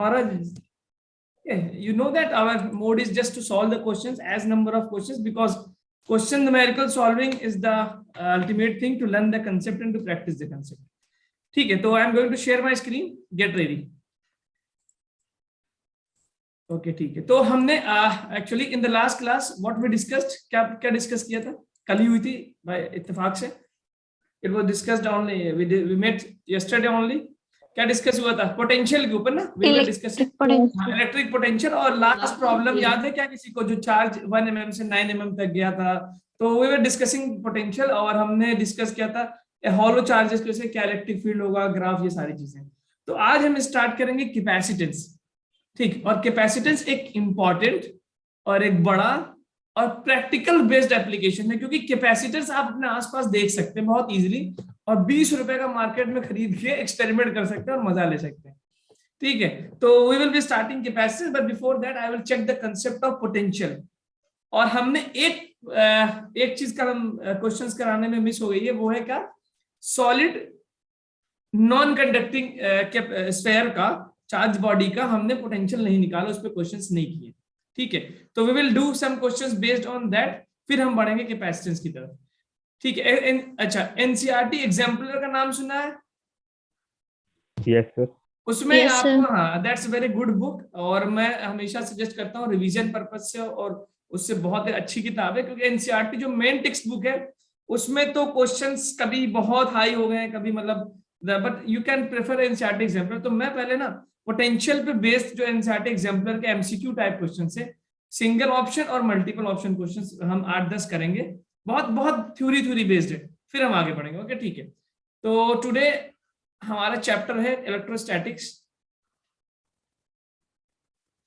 Maharaj, you know that our mode is just to solve the questions as number of questions, because question numerical solving is the ultimate thing to learn the concept and to practice the concept. ठीक है, तो I am going to share my screen, get ready. Okay ठीक है, तो हमने actually in the last class what we discussed, क्या क्या discuss किया था, कल ही हुई थी भाई इत्तेफाक से. It was discussed only, we met yesterday only. क्या डिस्कस हुआ था? पोटेंशियल के ऊपर ना, we were discussing electric potential. और लास्ट प्रॉब्लम याद है क्या किसी को, जो चार्ज 1 mm से 9 mm तक गया था? तो वी वर डिस्कसिंग पोटेंशियल और हमने डिस्कस किया था हॉलो चार्जेस के से क्या इलेक्ट्रिक फील्ड होगा, ग्राफ, ये सारी चीजें. तो आज हम स्टार्ट करेंगे कैपेसिटेंस. ठीक, और कैपेसिटेंस एक इंपॉर्टेंट और एक बड़ा और प्रैक्टिकल बेस्ड एप्लीकेशन है, क्योंकि कैपेसिटेंस आप अपने आसपास देख सकते हैं बहुत इजीली, और 20 रुपए का मार्केट में खरीद के एक्सपेरिमेंट कर सकते हैं और मजा ले सकते हैं. ठीक है, तो we will be starting capacitance, but before that I will check the concept of potential. और हमने एक चीज का हम क्वेश्चंस कराने में मिस हो गई है, वो है क्या, सॉलिड नॉन कंडक्टिंग स्फेयर का, चार्ज बॉडी का हमने पोटेंशियल नहीं निकाला, उस पर क्वेश्चंस नहीं किए. ठीक है, तो we will do some questions based on that, फिर हम बढ़ेंगे कैपेसिटेंस की तरफ. ठीक है, अच्छा, एनसीईआरटी एग्जाम्पलर का नाम सुना है? Yes sir. उसमें आपको, हाँ, दैट्स वेरी गुड बुक, और मैं हमेशा सजेस्ट करता हूँ रिवीजन पर्पज से, और उससे बहुत अच्छी किताब है, क्योंकि एनसीईआरटी जो मेन टेक्स्ट बुक है उसमें तो क्वेश्चंस कभी बहुत हाई हो गए हैं, कभी मतलब, but you can prefer NCERT exemplar. तो मैं पहले ना पोटेंशियल पे बेस्ड जो एनसीईआरटी एग्जाम्पलर के एमसीक्यू टाइप क्वेश्चन है, सिंगल ऑप्शन और मल्टीपल ऑप्शन क्वेश्चंस हम 8-10 करेंगे, बहुत बहुत थ्योरी बेस्ड है, फिर हम आगे बढ़ेंगे. ओके ठीक है, तो टुडे हमारा चैप्टर है electrostatics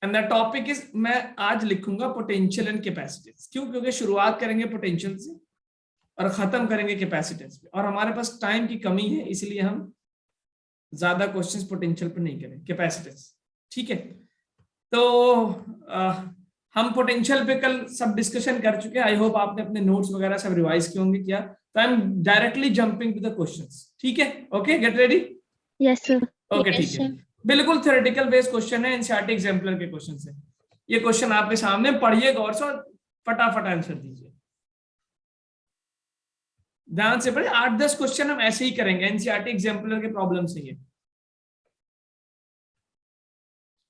and the topic is, मैं आज लिखूंगा पोटेंशियल एंड कैपेसिटेंस. क्यों? क्योंकि शुरुआत करेंगे पोटेंशियल से और खत्म करेंगे कैपेसिटेंस पे, और हमारे पास टाइम की कमी है, इसलिए हम ज्यादा क्वेश्चंस पोटेंशियल पे नहीं करें, कैपेसिटेंस. ठीक है, तो हम पोटेंशियल पे कल सब डिस्कशन कर चुके हैं. आई होप आपने अपने नोट्स वगैरह सब रिवाइज किए होंगे. क्या? तो I am directly jumping to the questions. ठीक है, okay, get ready. Yes sir. Okay ठीक है, बिल्कुल थ्योरेटिकल बेस्ड क्वेश्चन है, एनसीईआरटी एग्जाम्पलर के क्वेश्चन है. ये क्वेश्चन आपके सामने, पढ़िए गौर से और फटाफट आंसर दीजिए, ध्यान से पढ़िए. 8-10 क्वेश्चन हम ऐसे ही करेंगे, एनसीईआरटी एग्जाम्पलर के प्रॉब्लम से. ये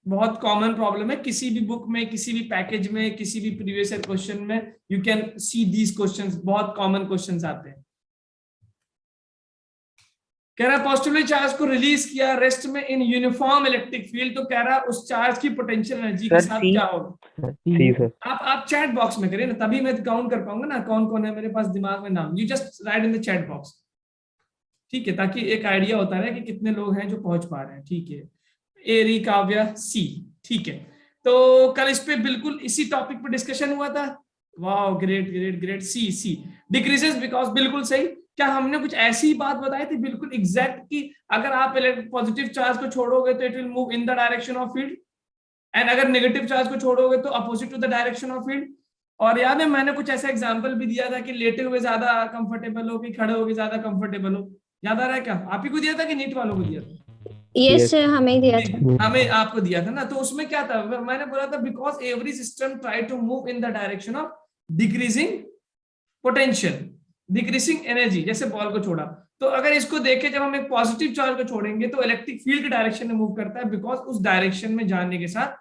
बहुत कॉमन प्रॉब्लम है, किसी भी बुक में, किसी भी पैकेज में, किसी भी प्रीवियस ईयर क्वेश्चन में you can see these questions, बहुत कॉमन क्वेश्चंस आते हैं. कह रहा पॉजिटिवली चार्ज को रिलीज किया रेस्ट में इन यूनिफॉर्म इलेक्ट्रिक फील्ड, तो कह रहा उस चार्ज की पोटेंशियल एनर्जी के साथ क्या होगा? आप चैट बॉक्स में करिए ना, तभी मैं काउंट कर पाऊंगा ना कौन कौन है मेरे पास दिमाग में नाम. You just right in the chat box. ठीक है, ताकि एक आइडिया होता है कि कितने लोग हैं जो पहुंच पा रहे हैं. ठीक है, एरी, काव्या, सी. ठीक है, तो कल इस पे बिल्कुल इसी टॉपिक पे डिस्कशन हुआ था. वाह, great great great. C decreases because, बिल्कुल सही. क्या हमने कुछ ऐसी बात बताई थी बिल्कुल एग्जैक्ट कि अगर आप पॉजिटिव चार्ज को छोड़ोगे तो it will move in the direction of field, and अगर नेगेटिव चार्ज को छोड़ोगे तो opposite to the direction of field. और याद है मैंने कुछ ऐसा एग्जांपल भी दिया था कि लेटे हुए ज्यादा कंफर्टेबल हो कि खड़े होके ज्यादा कंफर्टेबल हो. याद आ रहा है क्या? आप ही को दिया था कि नीट वालों को दिया था? यस सर, हमें दिया था. हमें आपको दिया था ना. तो उसमें क्या था, मैंने बोला था because every system try to move in the direction of decreasing potential, decreasing energy. जैसे बॉल को छोड़ा, तो अगर इसको देखें, जब हम एक पॉजिटिव चार्ज को छोड़ेंगे तो इलेक्ट्रिक फील्ड के डायरेक्शन में मूव करता है, बिकॉज उस डायरेक्शन में जाने के साथ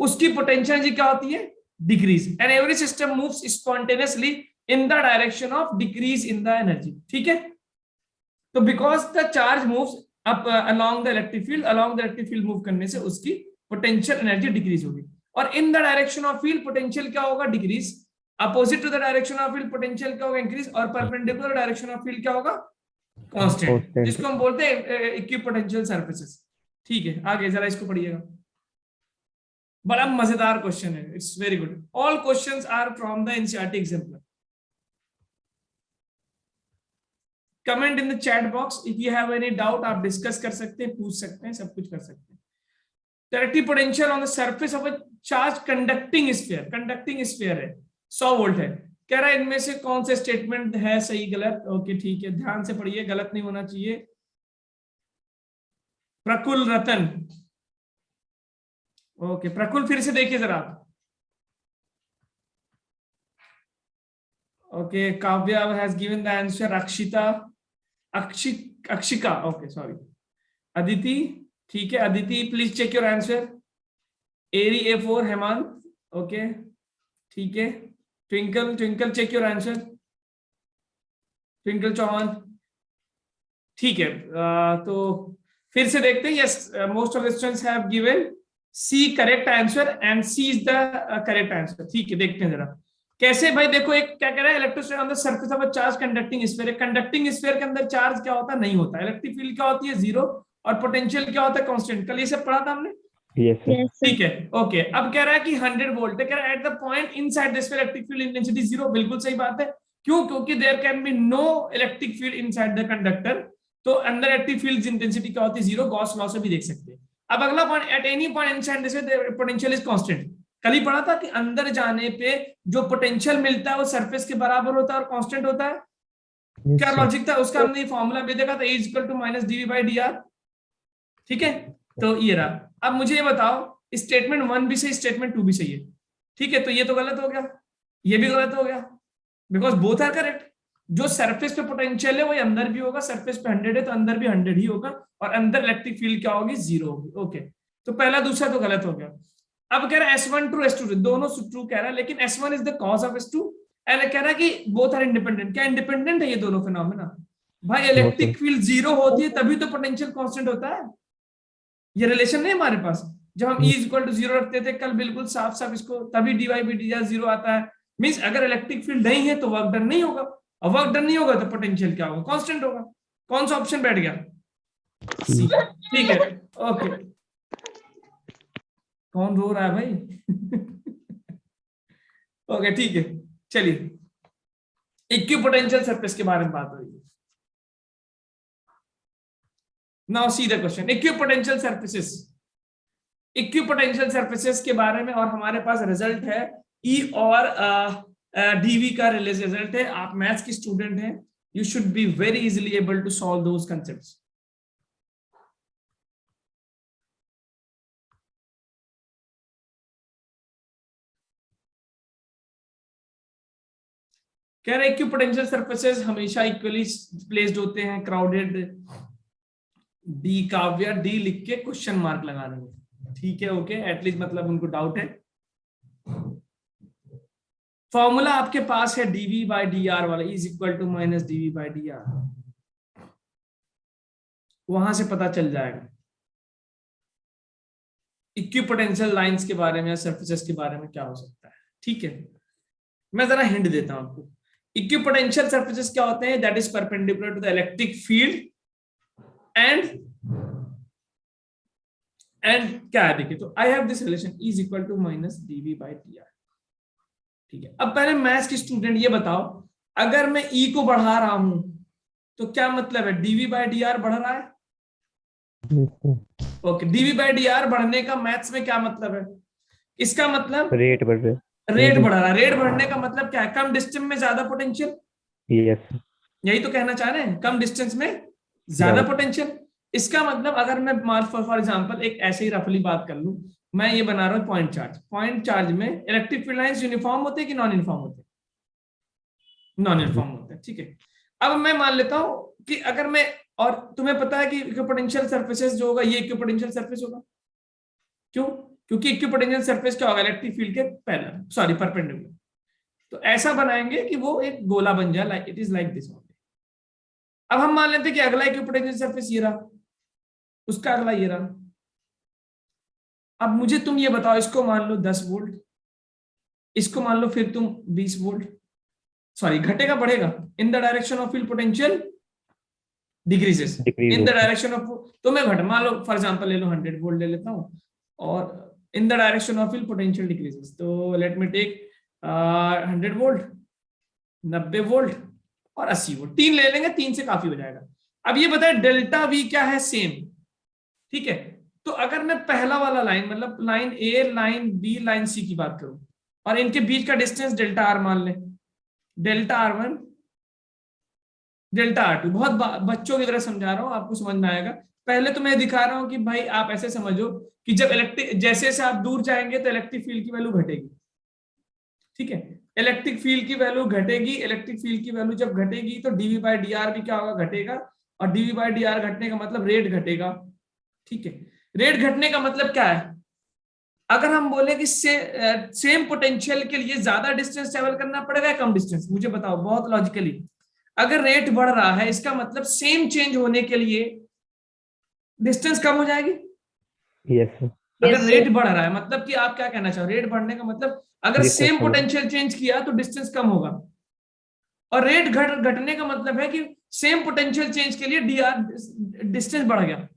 उसकी पोटेंशियल एनर्जी क्या होती है? Decrease. And every system moves spontaneously in the direction of decrease in the energy. ठीक है, तो because the charge moves up along the electric field, along the electric field मूव करने से उसकी पोटेंशियल एनर्जी डिक्रीज होगी. और in the direction of field potential क्या होगा? Decrease. Opposite to the direction of field potential क्या होगा? इंक्रीज. और परपेंडिकुलर डायरेक्शन ऑफ फील्ड क्या होगा? कांस्टेंट, जिसको हम बोलते हैं इक्विपोटेंशियल सरफेसेस. ठीक है, आगे जरा इसको पढ़िएगा, बड़ा मजेदार क्वेश्चन है. It's very good. All questions are from the NCERT exemplar. Comment in the chat box if you have any doubt. आप डिस्कस कर सकते हैं, पूछ सकते हैं, सब कुछ कर सकते हैं. Directive potential on the surface of a charge conducting sphere, conducting sphere है, 100 वोल्ट है. कह रहा है इनमें से कौन से स्टेटमेंट है सही गलत? ओके ठीक है, ध्यान से पढ़िए, गलत नहीं होना चाहिए. प्रकुल रतन, ओके प्रकुल फिर से देखिए जरा आप। Okay Kavya has given the answer, Akshita, Akshika, okay sorry, Aditi, ठीक है Aditi please check your answer. एरी A4 हेमंत, ओके ठीक है। Twinkle, Twinkle check your answer, Twinkle Chauhan, ठीक है। तो फिर से देखते हैं, yes most of the students have given C correct answer and C is the correct answer, ठीक है। देखते हैं जरा कैसे भाई, देखो एक क्या कह रहा है, electrostatic on the surface of a charge conducting sphere. Conducting sphere के अंदर चार्ज क्या होता है, नहीं होता। इलेक्ट्रिक फील्ड क्या होती है, जीरो, और पोटेंशियल क्या होता है, कांस्टेंट। कल ये सब पढ़ा था हमने, Yes, sir. Yes, sir. ठीक है। ओके अब कह रहा है कि 100 वोल्ट है, कह रहा है at the point inside this electric field intensity zero. बिल्कुल सही बात है, क्यों, क्योंकि there can be no electric field inside the conductor, तो अंदर इलेक्ट्रिक फील्ड इंटेंसिटी क्या होती है, जीरो। गॉस लॉ से भी देख सकते हैं। अब अगला point, at any point inside this potential is constant. कल ही पढ़ा था कि अंदर जाने पे जो पोटेंशियल मिलता है वो सरफेस के बराबर होता है और कांस्टेंट होता है। Yes, क्या sir. लॉजिक था उसका, हमने फॉर्मूला भी देखा था, E equal to minus dV/dr, ठीक है। तो ये रहा। अब मुझे ये बताओ, स्टेटमेंट 1 भी सही, स्टेटमेंट 2 भी सही है, ठीक है। तो ये तो गलत हो गया, ये भी गलत हो गया, बिकॉज बोथ आर करेक्ट। जो सरफेस पे पोटेंशियल है वही अंदर भी होगा, सरफेस पे 100 है तो अंदर भी 100 ही होगा, और अंदर इलेक्ट्रिक फील्ड क्या होगी, जीरो होगी। ओके तो पहला दूसरा तो गलत हो गया। अब कह रहा है S1 ट्रू S2 दोनों ट्रू कह रहा है, लेकिन S1 is the cause of S2, and कह रहा है कि बोथ आर इंडिपेंडेंट। क्या इंडिपेंडेंट है ये दोनों फिनोमेना भाई? इलेक्ट्रिक फील्ड जीरो होती है तभी तो पोटेंशियल कांस्टेंट होता है। ये रिलेशन नहीं हमारे पास। जब हम E इक्वल टू जीरो रखते थे कल, बिल्कुल साफ साफ इसको, तभी dy/dr जीरो आता है। मींस अगर इलेक्ट्रिक फील्ड नहीं है तो वर्क डन नहीं होगा, और वर्क डन नहीं होगा तो पोटेंशियल क्या होगा, कांस्टेंट होगा। कौन सा ऑप्शन बैठ गया, सी, ठीक है। ओके कौन रो रहा है भाई? ओके ठीक है, चलिए इक्विपोटेंशियल सरफेस के बारे में बात हो रही है। Now see the question, equipotential surfaces. Equipotential surfaces के बारे में, और हमारे पास रिजल्ट है ई और डीवी का रिजल्ट है। आप मैथ्स की स्टूडेंट हैं, you should be very easily able to solve those concepts. कह रहे इक्विपोटेंशियल सरफेसेस हमेशा इक्वली प्लेस्ड होते हैं, क्राउडेड। डी काव्या, डी लिख के क्वेश्चन मार्क लगा देंगे, ठीक है। ओके एटलीस्ट मतलब उनको डाउट है। फॉर्मूला आपके पास है dV/dr वाला, is equal to minus dV/dr, वहां से पता चल जाएगा इक्विपोटेंशियल लाइंस के बारे में या सरफेसेस के बारे में क्या हो सकता है, ठीक है। मैं जरा हिंट देता हूं आपको। इक्विपोटेंशियल सरफेसेस क्या होते हैं, that is perpendicular to the electric field and क्या है, देखिए तो I have this relation is equal to minus dV/dr, ठीक है। अब पहले मैथ्स की स्टूडेंट ये बताओ, अगर मैं E को बढ़ा रहा हूं तो क्या मतलब है, dV/dr बढ़ रहा है। Yes, sir. ओके dV/dr बढ़ने का मैथ्स में क्या मतलब है, इसका मतलब Rate बढ़ रहे. रेट बढ़ रहा है। रेट बढ़ने का मतलब क्या है, कम डिस्टेंस में ज्यादा पोटेंशियल, Yes, sir. यही तो कहना चाह रहे हैं, कम डिस्टेंस में ज्यादा पोटेंशियल। इसका मतलब अगर मैं फॉर एग्जांपल एक ऐसे ही रफली बात कर लूं, मैं ये बना रहा हूं पॉइंट चार्ज। पॉइंट चार्ज में इलेक्ट्रिक फील्ड लाइंस यूनिफॉर्म होते हैं कि नॉन यूनिफॉर्म होते हैं, नॉन यूनिफॉर्म होते हैं, ठीक है। अब मैं मान लेता हूं कि अगर मैं, और तुम्हें पता है कि इक्विपोटेंशियल सरफेसेस जो होगा ये इक्विपोटेंशियल सरफेस होगा, क्यों, क्योंकि इक्विपोटेंशियल सरफेस क्या होगा, इलेक्ट्रिक फील्ड के पैरेलल, सॉरी परपेंडिकुलर। तो ऐसा बनाएंगे कि वो एक गोला बन जाए, like it is like this. अब हम मान लेते हैं कि अगला इक्विपोटेंशियल सरफेस ये रहा, उसका अगला ये रहा। अब मुझे तुम ये बताओ, इसको मान लो 10 वोल्ट, इसको मान लो फिर तुम 20 वोल्ट, सॉरी घटेगा बढ़ेगा, इन the direction of field potential decreases in the direction of, तो मैं घट मान लो फॉर एग्जांपल ले लो 100 वोल्ट ले लेता हूं, और in the direction of field potential decreases, तो let me take 100 volt, 90 volt और 80 वोल्ट, 3 ले लेंगे, 3 से काफी हो जाएगा। अब ये बताए डेल्टा वी क्या है, सेम, ठीक है। तो अगर मैं पहला वाला लाइन, मतलब लाइन ए, लाइन बी, लाइन सी की बात करूं, और इनके बीच का डिस्टेंस डेल्टा आर मान लें, डेल्टा R1 डेल्टा R2, बहुत बच्चों की तरह समझा रहा हूं, आपको समझ में आएगा। पहले तो मैं दिखा रहा हूं कि भाई आप ऐसे समझो कि जब इलेक्ट्रिक, जैसे जैसे आप दूर जाएंगे तो इलेक्ट्रिक फील्ड की वैल्यू घटेगी, ठीक है, इलेक्ट्रिक फील्ड की वैल्यू घटेगी, इलेक्ट्रिक फील्ड की वैल्यू जब घटेगी तो डीवी बाई डी आर भी क्या होगा, घटेगा, और डीवी बाई डी आर घटने का मतलब रेट घटेगा, ठीक है। रेट घटने का मतलब क्या है, अगर हम बोले कि सेम पोटेंशियल के लिए ज्यादा डिस्टेंस ट्रेवल करना पड़ेगा या कम डिस्टेंस, मुझे बताओ बहुत लॉजिकली। अगर रेट बढ़ रहा है इसका मतलब सेम चेंज होने के लिए डिस्टेंस कम हो जाएगी। Yes sir. अगर रेट बढ़ रहा है मतलब कि आप क्या कहना चाहो, रेट बढ़ने का मतलब अगर Distance सेम कम होगा। पोटेंशियल चेंज किया तो डिस्टेंस कम होगा, और रेट घटने का मतलब है कि सेम पोटेंशियल चेंज के लिए डी आर डिस्टेंस बढ़ गया।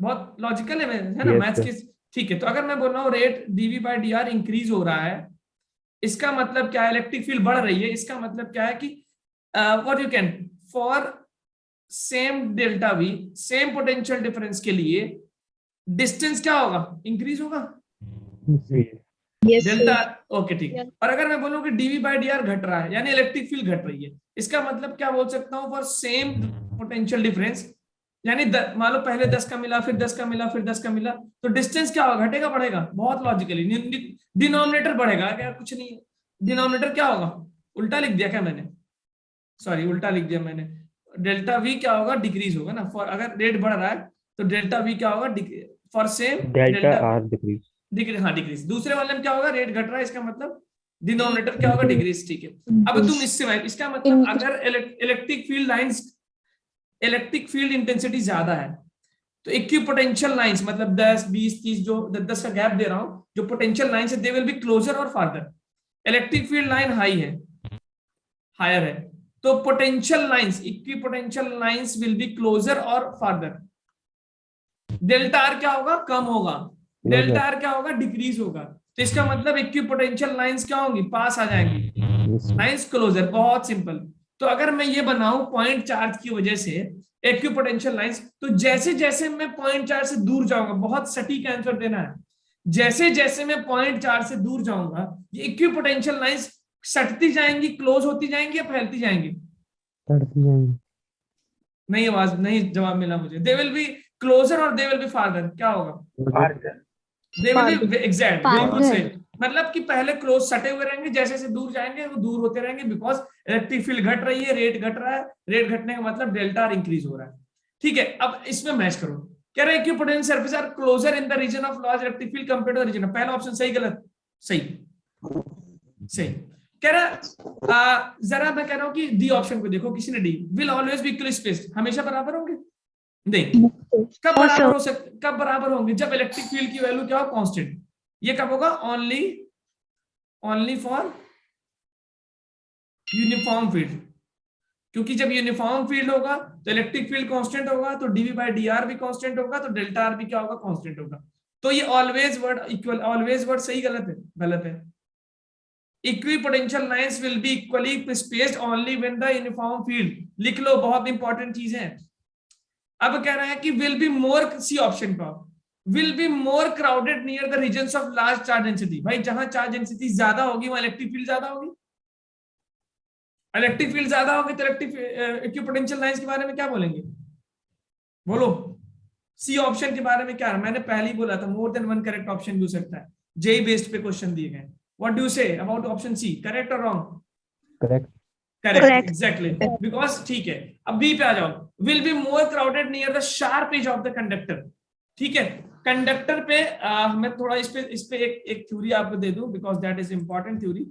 बहुत लॉजिकल है ना Yes, मैथ्स sir. की। ठीक है, तो अगर मैं बोल रहा हूँ rate DV by D R increase हो रहा है, इसका मतलब क्या है, इलेक्ट्रिक फील्ड बढ़ रही है, इसका मतलब क्या है कि what you can for same delta we, same potential difference के लिए डिस्टेंस क्या होगा, इंक्रीज होगा, Yes. डेल्टा। ओके ठीक है। और अगर मैं बोलूं कि डीवी बाई डी आर घट रहा है यानी इलेक्ट्रिक फील्ड घट रही है, इसका मतलब क्या बोल सकता हूं, फॉर सेम पोटेंशियल डिफरेंस, यानी मान लो पहले 10 का मिला, फिर 10 का मिला, फिर 10 का मिला, तो डिस्टेंस क्या होगा, घटेगा बढ़ेगा, बहुत लॉजिकली। डिनोमिनेटर बढ़ेगा क्या, कुछ नहीं, डिनोमिनेटर क्या होगा, उल्टा लिख दिया क्या मैंने, सॉरी उल्टा लिख दिया मैंने, डेल्टा वी क्या होगा, डिक्रीज होगा ना, फॉर अगर रेट बढ़ रहा है तो डेल्टा वी क्या होगा, for same Delta R decrease. Decrease, हाँ डिक्रीज। दूसरे वाले में क्या होगा, रेट घट रहा है, इसका मतलब डिनोमिनेटर क्या होगा, डिक्रीज, ठीक है। अब तुम इससे इसका मतलब अगर electric field lines, electric field intensity ज्यादा है तो इक्विपोटेंशियल लाइंस मतलब 10 20 30 जो 10 का गैप दे रहा हूं, जो पोटेंशियल लाइंस है दे विल बी क्लोजर और farther. Electric field line high है, हायर है, तो potential lines, equipotential lines will be closer और फार्दर। डेल्टा आर क्या होगा, कम होगा, डेल्टा आर क्या होगा, डिक्रीज होगा, तो इसका मतलब इक्विपोटेंशियल लाइंस क्या होंगी, पास आ जाएंगी, लाइंस क्लोजर, बहुत सिंपल। तो अगर मैं ये बनाऊं पॉइंट चार्ज की वजह से इक्विपोटेंशियल लाइंस, तो जैसे जैसे मैं पॉइंट चार्ज से दूर जाऊंगा, बहुत सटीक आंसर देना है, जैसे जैसे मैं पॉइंट चार्ज से दूर जाऊंगा ये इक्विपोटेंशियल लाइंस सटती जाएंगी, क्लोज होती जाएंगी या फैलती जाएंगी, नहीं आवाज नहीं जवाब मिला मुझे, दे विल बी क्लोजर और दे विल बी फार्दर, क्या होगा, दे विल बी एग्जैक्ट, बिल्कुल सही, मतलब कि पहले क्लोज सटे हुए रहेंगे, जैसे जैसे दूर जाएंगे वो दूर होते रहेंगे, बिकॉज इलेक्ट्रिक फील्ड घट रही है, रेट घट रहा है, रेट घटने का मतलब डेल्टा आर इंक्रीज हो रहा है, ठीक है। अब इसमें मैच करो, कह रहे हैं कि potential surface are closer in the region of large electric field compared to the region, पहला ऑप्शन सही गलत, सही, सही कह रहा। जरा मैं कह रहा हूं कि डी ऑप्शन को देखो, किसी ने D, will always be equally spaced, हमेशा बराबर होंगे, नहीं, कब बराबर हो सकते, कब बराबर होंगे, जब इलेक्ट्रिक फील्ड की वैल्यू क्या हो, कांस्टेंट। ये कब होगा, ओनली फॉर यूनिफॉर्म फील्ड, क्योंकि जब यूनिफॉर्म फील्ड होगा तो इलेक्ट्रिक फील्ड कांस्टेंट होगा, तो डीवी बाई डी आर भी कांस्टेंट होगा, तो डेल्टा आर भी क्या होगा, कांस्टेंट होगा। तो ये always word equal, always word सही गलत है, गलत है। Equipotential lines will be equally spaced only when the uniform field, लिख लो, बहुत इंपॉर्टेंट चीज है। अब कह रहा है कि will be more, C option पर, will be more crowded near the regions of large charge density, भाई जहां चार्ज डेंसिटी ज्यादा होगी वहां इलेक्ट्रिक फील्ड ज्यादा होगी, इलेक्ट्रिक फील्ड ज्यादा होगी तो इलेक्ट्रिक इक्विपोटेंशियल लाइंस के बारे में क्या बोलेंगे, बोलो, सी ऑप्शन के बारे में क्या है, मैंने पहले ही बोला था मोर देन वन करेक्ट ऑप्शन भी हो सकता है, जेई बेस्ड पे क्वेश्चन दिए गए। What do you say about option C, correct और wrong, Correct. Correct, exactly, because ठीक है। अब बी पे आ जाओ, will be more crowded near the sharp edge of the conductor, ठीक है। कंडक्टर पे मैं थोड़ा इस पे एक थ्योरी आपको दे दूं, because that is important theory.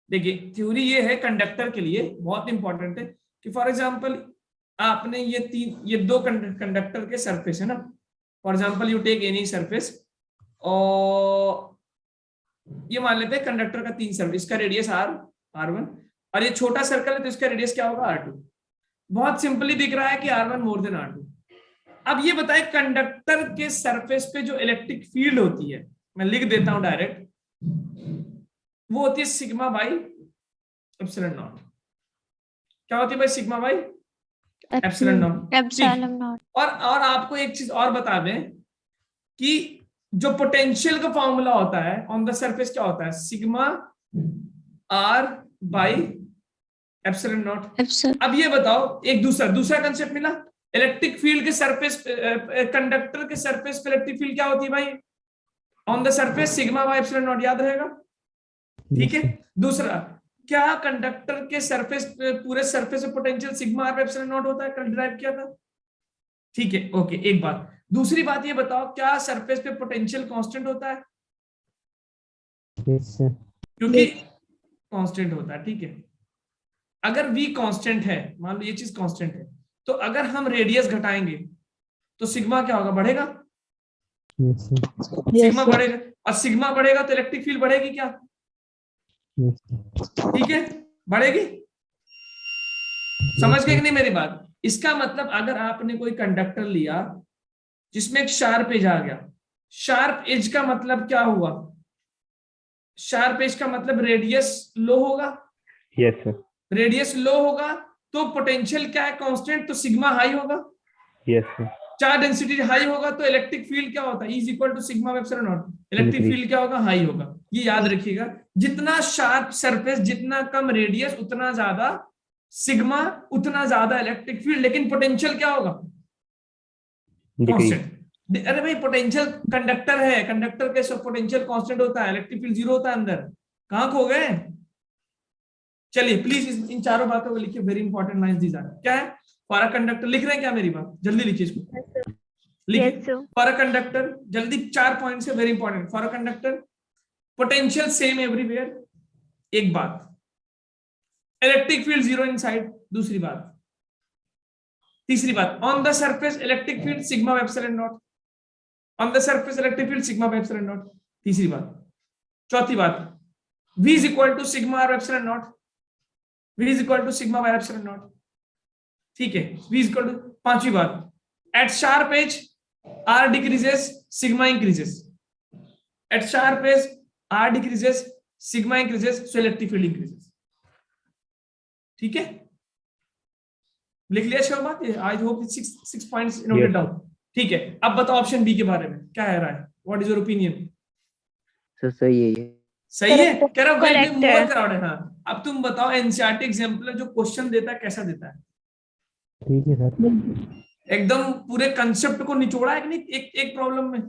देखिए थ्योरी ये है कंडक्टर के लिए बहुत इंपॉर्टेंट है कि फॉर एग्जांपल आपने ये दो कंडक्टर के सरफेस है ना, for example you take any surface, और ये मान लेते हैं कंडक्टर का 3 सरफेस, इसका रेडियस r1, और ये छोटा सर्कल है तो इसका रेडियस क्या होगा, r2। बहुत सिंपली दिख रहा है कि r1 मोर देन r2। अब ये बताए कंडक्टर के सरफेस पे जो इलेक्ट्रिक फील्ड होती है, मैं लिख देता हूं डायरेक्ट, वो होती है सिग्मा बाई एप्सिलॉन नॉट। क्या होती है भाई, सिग्मा बाई एप्सिलॉन नॉट। और आपको एक चीज और बता दें कि जो पोटेंशियल का फॉर्मूला होता है ऑन द सरफेस क्या होता है, sigma R by epsilon naught. अब ये बताओ एक दूसरा कंसेप्ट मिला, इलेक्ट्रिक फील्ड के सरफेस, कंडक्टर के सरफेस पे इलेक्ट्रिक फील्ड क्या होती है भाई, on the surface sigma by epsilon naught, याद रहेगा, ठीक है। दूसरा, क्या कंडक्टर के सरफेस, पूरे सरफेस पे potential sigma R by epsilon naught होता है, कल ड्राइव किया था, ठीक है, ओके, एक बात। दूसरी बात ये बताओ, क्या सरफेस पे पोटेंशियल कांस्टेंट होता है, yes sir, क्योंकि कांस्टेंट होता है, ठीक है। अगर v कांस्टेंट है, मान लो ये चीज कांस्टेंट है, तो अगर हम रेडियस घटाएंगे तो सिग्मा क्या होगा, बढ़ेगा, yes sir, सिग्मा बढ़ेगा, और सिग्मा बढ़ेगा तो इलेक्ट्रिक फील्ड बढ़ेगी क्या, yes sir, ठीक है, बढ़ेगी। समझ गए कि नहीं मेरी बात? इसका मतलब अगर आपने कोई कंडक्टर लिया जिसमें एक शार्प एज आ गया, शार्प एज का मतलब क्या हुआ, शार्प एज का मतलब रेडियस लो होगा, yes sir, रेडियस लो होगा तो पोटेंशियल क्या है, कांस्टेंट, तो सिग्मा हाई होगा, yes sir, charge density high होगा तो इलेक्ट्रिक फील्ड क्या होता है, is equal to sigma by epsilon naught, electric Increase. Field क्या होगा, हाई होगा। ये याद रखिएगा, जितना शार्प सरफेस, जितना कम रेडियस, उतना ज्यादा सिग्मा, उतना ज्यादा इलेक्ट्रिक फील्ड, लेकिन पोटेंशियल क्या होगा, decrease, कांस्टेंट। अरे भाई पोटेंशियल कंडक्टर है, कंडक्टर के सब पोटेंशियल कांस्टेंट होता है, इलेक्ट्रिक फील्ड जीरो होता है अंदर, कहां खो गए। चलिए प्लीज इन चारों बातों को लिखिए, very important lines these are, क्या है, फॉर अ कंडक्टर, लिख रहे हैं क्या मेरी बात, जल्दी लिखिए इसको, लिखिए फॉर अ कंडक्टर, जल्दी 4 पॉइंट्स है very important. For a conductor potential same everywhere, एक बात, इलेक्ट्रिक फील्ड जीरो इनसाइड, दूसरी बात, तीसरी बात, on the surface electric field sigma by epsilon naught, on the surface electric field sigma by epsilon naught, तीसरी बात। चौथी बात, v is equal to sigma R epsilon naught, v is equal to sigma by epsilon naught, ठीक है, v is equal to. पांचवी बात, at sharp edge r decreases, sigma increases, at sharp edge r decreases, sigma increases, so electric field increases, ठीक है, लिख लिया छह बात, I hope 6 points noted down, ठीक है। अब बताओ ऑप्शन बी के बारे में क्या है राय, what is your opinion, sir सही है ये। सही है, कह रहा हूं Correct मोर है। क्राउड है, हाँ। अब तुम बताओ एनसीईआरटी एग्जांपल जो क्वेश्चन देता है कैसा देता है, ठीक है सर, एकदम पूरे कंसेप्ट को निचोड़ा है कि नहीं, एक प्रॉब्लम में।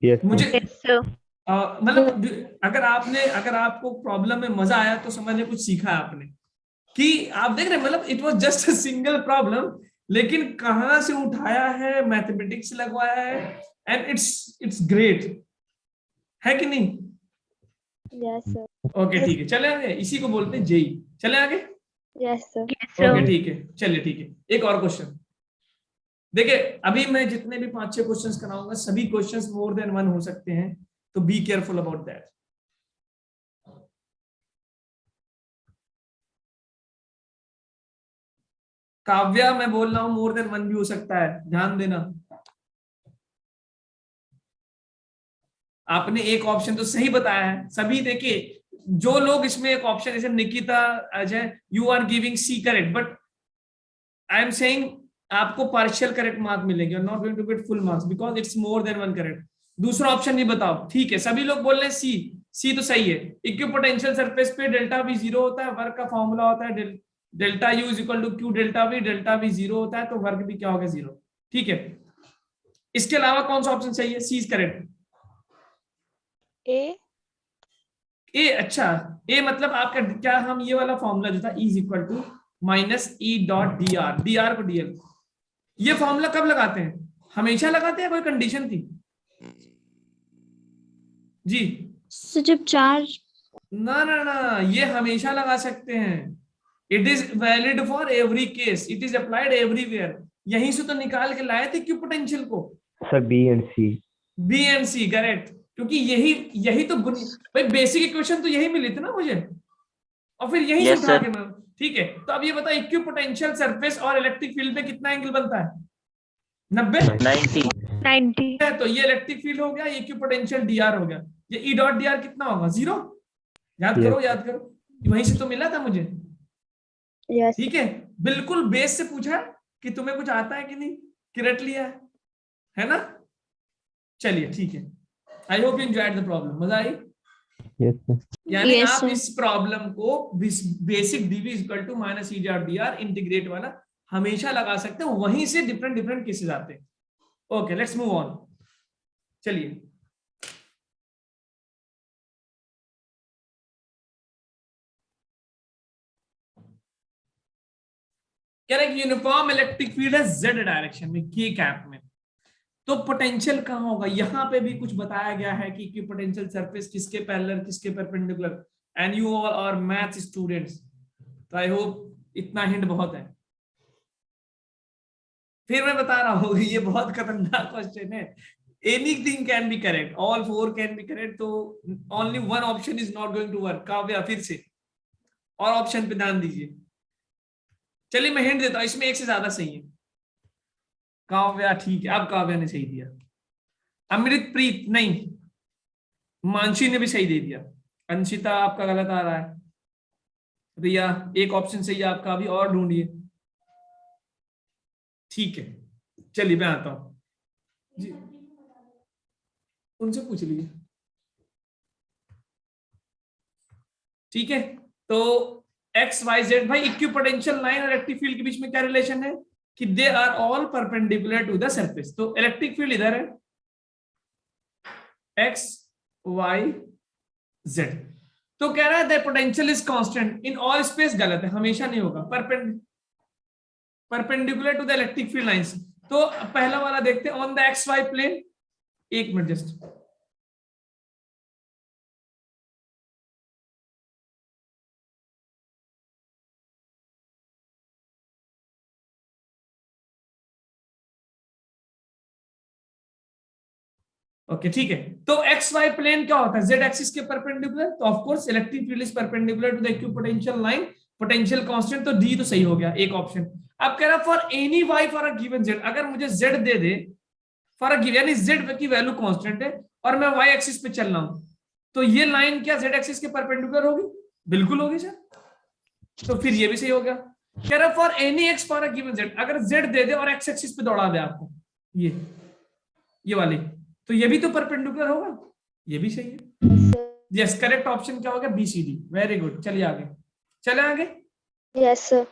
yes sir, मुझे Yes, sir. मतलब अगर आपको प्रॉब्लम में मजा आया तो समझ कुछ सीखा है आपने, कि आप देख रहे हैं, मतलब it was just a single problem, लेकिन कहां से उठाया है, मैथमेटिक्स लगवाया है, एंड इट्स ग्रेट, है कि नहीं? Yes, sir. ओके ठीक है, चले आगे, इसी को बोलते हैं जेई, चले आगे, Yes, sir. ओके ठीक है, चलिए ठीक है, एक और क्वेश्चन देखिए। अभी मैं जितने भी 5-6 क्वेश्चंस कराऊंगा, सभी क्वेश्चंस मोर देन वन हो सकते हैं, तो be careful about that. Kavya मैं बोल रहा हूं मोर देन वन भी हो सकता है, ध्यान देना। आपने एक ऑप्शन तो सही बताया है, सभी देखिए, जो लोग इसमें एक ऑप्शन, जैसे Nikita, Ajay, you are giving C correct, but I am saying आपको पार्शियल करेक्ट मार्क मिलेंगे, not going to get full marks because it's more than one correct. दूसरा ऑप्शन भी बताओ, ठीक है, सभी लोग बोल रहे हैं सी तो सही है। इक्विपोटेंशियल सरफेस पे डेल्टा वी जीरो होता है, वर्क का फॉर्मूला होता है delta U is equal to Q delta V zero होता है, तो वर्क भी क्या होगा, जीरो, ठीक है। इसके अलावा कौन सा ऑप्शन सही है, सी इज करेक्ट, ए, अच्छा, ए मतलब आपका क्या, हम ये वाला फॉर्मूला जो था is equal to minus E dot D R को डीएल, ये फॉर्मूला कब लगाते हैं, हमेशा लगाते हैं, कोई कंडीशन थी जी? So जब चार्ज, ना ना ना, ये हमेशा लगा सकते हैं, it is valid for every case, it is applied everywhere. यहीं से तो निकाल के लाए थे क्यू पोटेंशियल को, sir B and C, B and C correct, क्योंकि यही तो भाई बेसिक इक्वेशन तो यही मिली थी ना मुझे, और फिर यही Yes, से उठा sir. के मैं, ठीक है। तो अब ये बताओ इक्विपोटेंशियल सरफेस और इलेक्ट्रिक फील्ड में कितना एंगल बनता है, 90 90 90. है, तो ये इलेक्ट्रिक फील्ड हो गया, ये इक्विपोटेंशियल डीआर हो गया, ये ई डॉट डीआर कितना होगा, 0, याद करो याद करो, वहीं से तो मिला था मुझे, Yes. ठीक है। बिल्कुल बेस से पूछा कि तुम्हें कुछ आता है कि नहीं, करेक्ट लिया है ना, चलिए ठीक है, I hope you enjoyed the problem, मजा आई। Yes sir. यानी Yes, आप sir. इस प्रॉब्लम को basic DV equal to minus E dot D R integrate वाला हमेशा लगा सकते हैं, वहीं से डिफरेंट डिफरेंट केसेस आते हैं। Okay let's move on. चलिए कह रहे हैं कि यूनिफॉर्म इलेक्ट्रिक फील्ड है जेड डायरेक्शन में के कैप में, तो पोटेंशियल कहां होगा, यहां पे भी कुछ बताया गया है कि इक्विपोटेंशियल सरफेस किसके पैरेलल किसके perpendicular, and you all are math students, तो आई होप इतना हिंट बहुत है। फिर मैं बता रहा हूँ ये बहुत खतरनाक क्वेश्चन है, anything can be correct, all four can be correct, तो only one option is not going to work. Kavya फिर से और ऑप्शन पे ध्यान दीजिए। चलिए मैं हिंट देता हूं, इसमें एक से ज्यादा सही है। काव्या ठीक है, अब काव्या ने सही दिया, अमृतप्रीत नहीं, मानसी ने भी सही दे दिया, अंशिता आपका गलत आ रहा है, रिया एक ऑप्शन सही है आपका, अभी और ढूंढिए। ठीक है चलिए मैं आता हूं जी, उनसे पूछ लीजिए। ठीक है तो एक्स वाई जेड, भाई इक्विपोटेंशियल लाइन और इलेक्ट्रिक फील्ड के बीच में क्या रिलेशन है कि they are all perpendicular to the surface, तो इलेक्ट्रिक फील्ड इधर है एक्स वाई जेड, तो कह रहा है the potential is constant in all space, गलत है, हमेशा नहीं होगा perpendicular to the electric field lines. तो पहला वाला देखते हैं on the X Y plane, एक मिनट जस्ट, ओके ठीक है, तो एक्स वाई प्लेन क्या होता है, जेड एक्सिस के परपेंडिकुलर, तो of course electric field is perpendicular to the equipotential line, potential constant, तो डी तो सही हो गया एक ऑप्शन। अब कह रहा for any Y for a given Z, अगर मुझे जेड दे दे फॉर अ गिवन, यानी जेड की वैल्यू कांस्टेंट है और मैं वाई एक्सिस पे चल रहा हूं, तो ये लाइन क्या जेड एक्सिस के परपेंडिकुलर होगी, बिल्कुल होगी सर, तो फिर ये भी सही हो गया। कह रहा for any x for a given Z, अगर जेड दे दे और एक्स एक्सिस पे दौड़ा दे आपको ये वाली, तो ये भी तो परपेंडिकुलर होगा, ये भी सही है। यस करेक्ट ऑप्शन क्या होगा, B C D, very good. चलिए आगे, चले आगे। Yes, sir.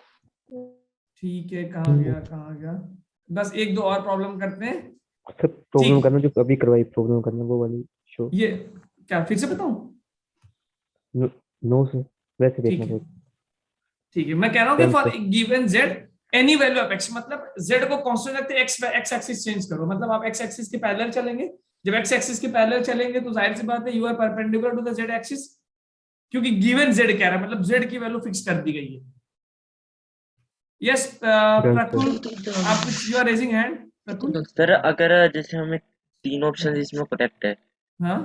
ठीक है कहाँ गया, बस एक दो और प्रॉब्लम करते हैं। सर प्रॉब्लम ठीक। करना जो अभी करवाई, प्रॉब्लम करना वो वाली शो। ये क्या फिर से बताऊं, नो सर, वैसे ठीक देखना है पड़ेगा। ठीक है, मैं कह रहा हूँ कि for Sir. Given Z any value of x, मतलब जेड को कांस्टेंट रखते एक्स एक्सिस चेंज करो, मतलब आप एक्स एक्सिस के पैरेलल चलेंगे, जब एक्स एक्सिस के पैरेलल चलेंगे तो जाहिर सी बात है you are perpendicular to the Z axis, क्योंकि गिवन जेड कह रहा है, मतलब जेड की वैल्यू फिक्स कर दी गई है। यस प्रकुल, आप you are raising hand Prakul. Sir अगर जैसे हमें तीन ऑप्शन इसमें करेक्ट है, हाँ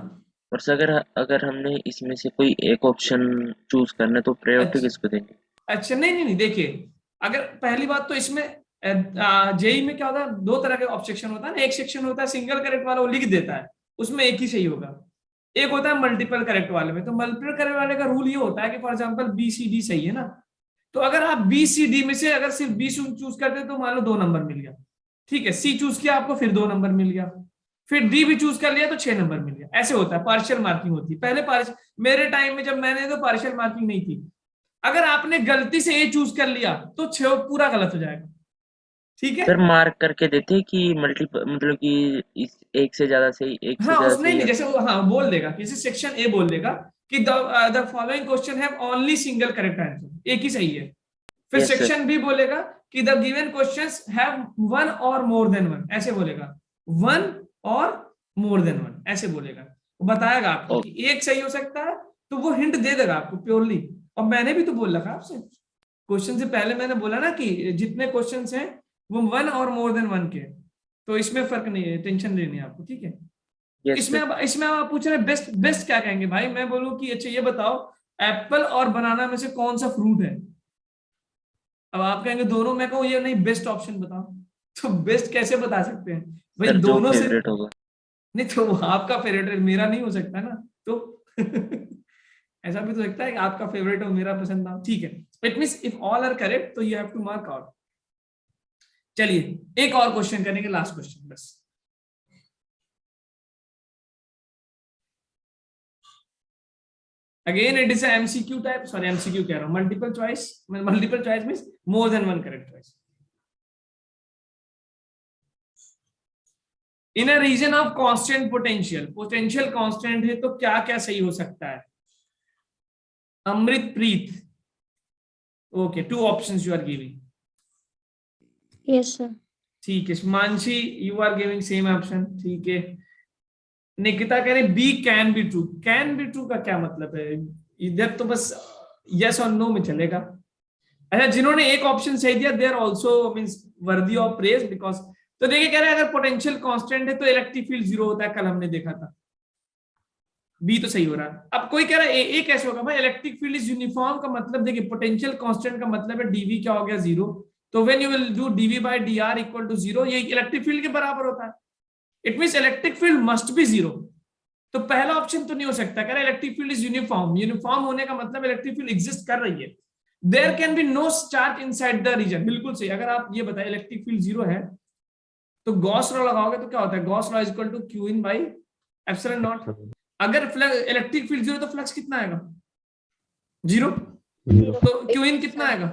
और सर अगर अगर हमने इसमें से कोई एक ऑप्शन चूज करना है तो प्रायोरिटी किसको देंगे? अच्छा नहीं देखिए, अगर पहली बात तो इसमें जेई में क्या होता है, दो तरह के ऑब्जेक्शन होता है ना, एक सेक्शन होता है सिंगल करेक्ट वाला, वो लिख देता है उसमें एक ही सही होगा, एक होता है मल्टीपल करेक्ट वाले में, तो मल्टीपल करेक्ट वाले का रूल ये होता है कि for example B C D सही है ना, तो अगर आप बी सी डी में से अगर सिर्फ बी चूज करते तो मान लो 2 नंबर मिल गया, ठीक है, सी चूज किया आपको फिर 2 नंबर मिल गया, फिर डी भी चूज कर लिया तो 6 नंबर मिल गया, ऐसे होता है, पार्शियल मार्किंग होती है। पहले मेरे टाइम में जब मैंने तो पार्शियल मार्किंग नहीं थी, अगर आपने गलती से ए चूज कर लिया तो 6 पूरा गलत हो जाएगा, ठीक है। सर मार्क करके देते कि मल्टीपल, मतलब कि इस एक से ज्यादा सही, एक से हाँ ज्यादा उसने सही नहीं, है। जैसे वो हाँ बोल देगा, किसी सेक्शन ए बोल देगा कि the following question have only single correct answer, एक ही सही है, फिर Yes, sir. सेक्शन बी बोलेगा कि the given questions have one और मोर देन वन, ऐसे बोलेगा, वन और मोर देन वन ऐसे बोलेगा, वो बताएगा आपको कि एक सही हो सकता है, तो वो हिंट दे देगा आपको प्योरली। और मैंने भी तो बोल रखा आपसे, क्वेश्चन से पहले मैंने बोला ना कि जितने क्वेश्चंस हैं वो वन और मोर देन वन के, तो इसमें फर्क नहीं है, टेंशन लेनी है आपको, ठीक है। Yes, इसमें sir. अब इसमें आप पूछ रहे हैं बेस्ट बेस्ट क्या कहेंगे, भाई मैं बोलूं कि अच्छा ये बताओ एप्पल और बनाना में से कौन सा फ्रूट है, अब आप कहेंगे दोनों, मैं कहूँ ये नहीं बेस्ट ऑप्शन बताओ, तो बेस्ट कैसे बता सकते हैं भाई, सर जो दोनों से फेवरेट होगा। नहीं, तो वो आपका फेवरेट मेरा नहीं हो सकता ना, तो ऐसा भी तो सकता है कि आपका फेवरेट हो मेरा पसंद ना हो, ठीक है। It means if all are correct तो you have to mark out. चलिए एक और क्वेश्चन करेंगे, लास्ट क्वेश्चन बस। Again it is MCQ type, sorry MCQ कह रहा हूं, multiple choice means more than one correct choice. In a region of constant potential, potential constant है तो क्या क्या सही हो सकता है? Amritpreet, okay, 2 options you are giving. Yes, sir. ठीक है, Mansi you are giving same option, ठीक है। निकिता कह रहे B can be true, can be true का क्या मतलब है? इधर तो बस यस और नो में चलेगा। अच्छा, जिन्होंने एक ऑप्शन सही दिया they are also means worthy of praise because, तो देखिए कह रहे हैं अगर पोटेंशियल कांस्टेंट है तो इलेक्ट्रिक फील्ड जीरो होता है, कल हमने देखा था। बी तो सही हो रहा है। अब कोई कह रहा है ए कैसे होगा भाई? इलेक्ट्रिक फील्ड इज यूनिफॉर्म का मतलब देखिए पोटेंशियल कांस्टेंट का मतलब है डीवी क्या हो गया जीरो, तो when you will do DV by D R equal to zero, ये इलेक्ट्रिक फील्ड के बराबर होता है। It means electric field must be zero. तो पहला ऑप्शन तो नहीं हो सकता, कह रहा electric field is uniform, uniform होने का मतलब इलेक्ट्रिक फील्ड एग्जिस्ट कर रही है। There can be no charge inside the region, बिल्कुल सही। अगर आप ये बताए इलेक्ट्रिक फील्ड जीरो है तो गॉस लॉ लगाओगे तो क्या होता है? Gauss law is equal to Q in by epsilon naught. अगर इलेक्ट्रिक फील्ड जीरो तो फ्लक्स कितना आएगा? जीरो। जीरो। तो क्यू इन कितना आएगा?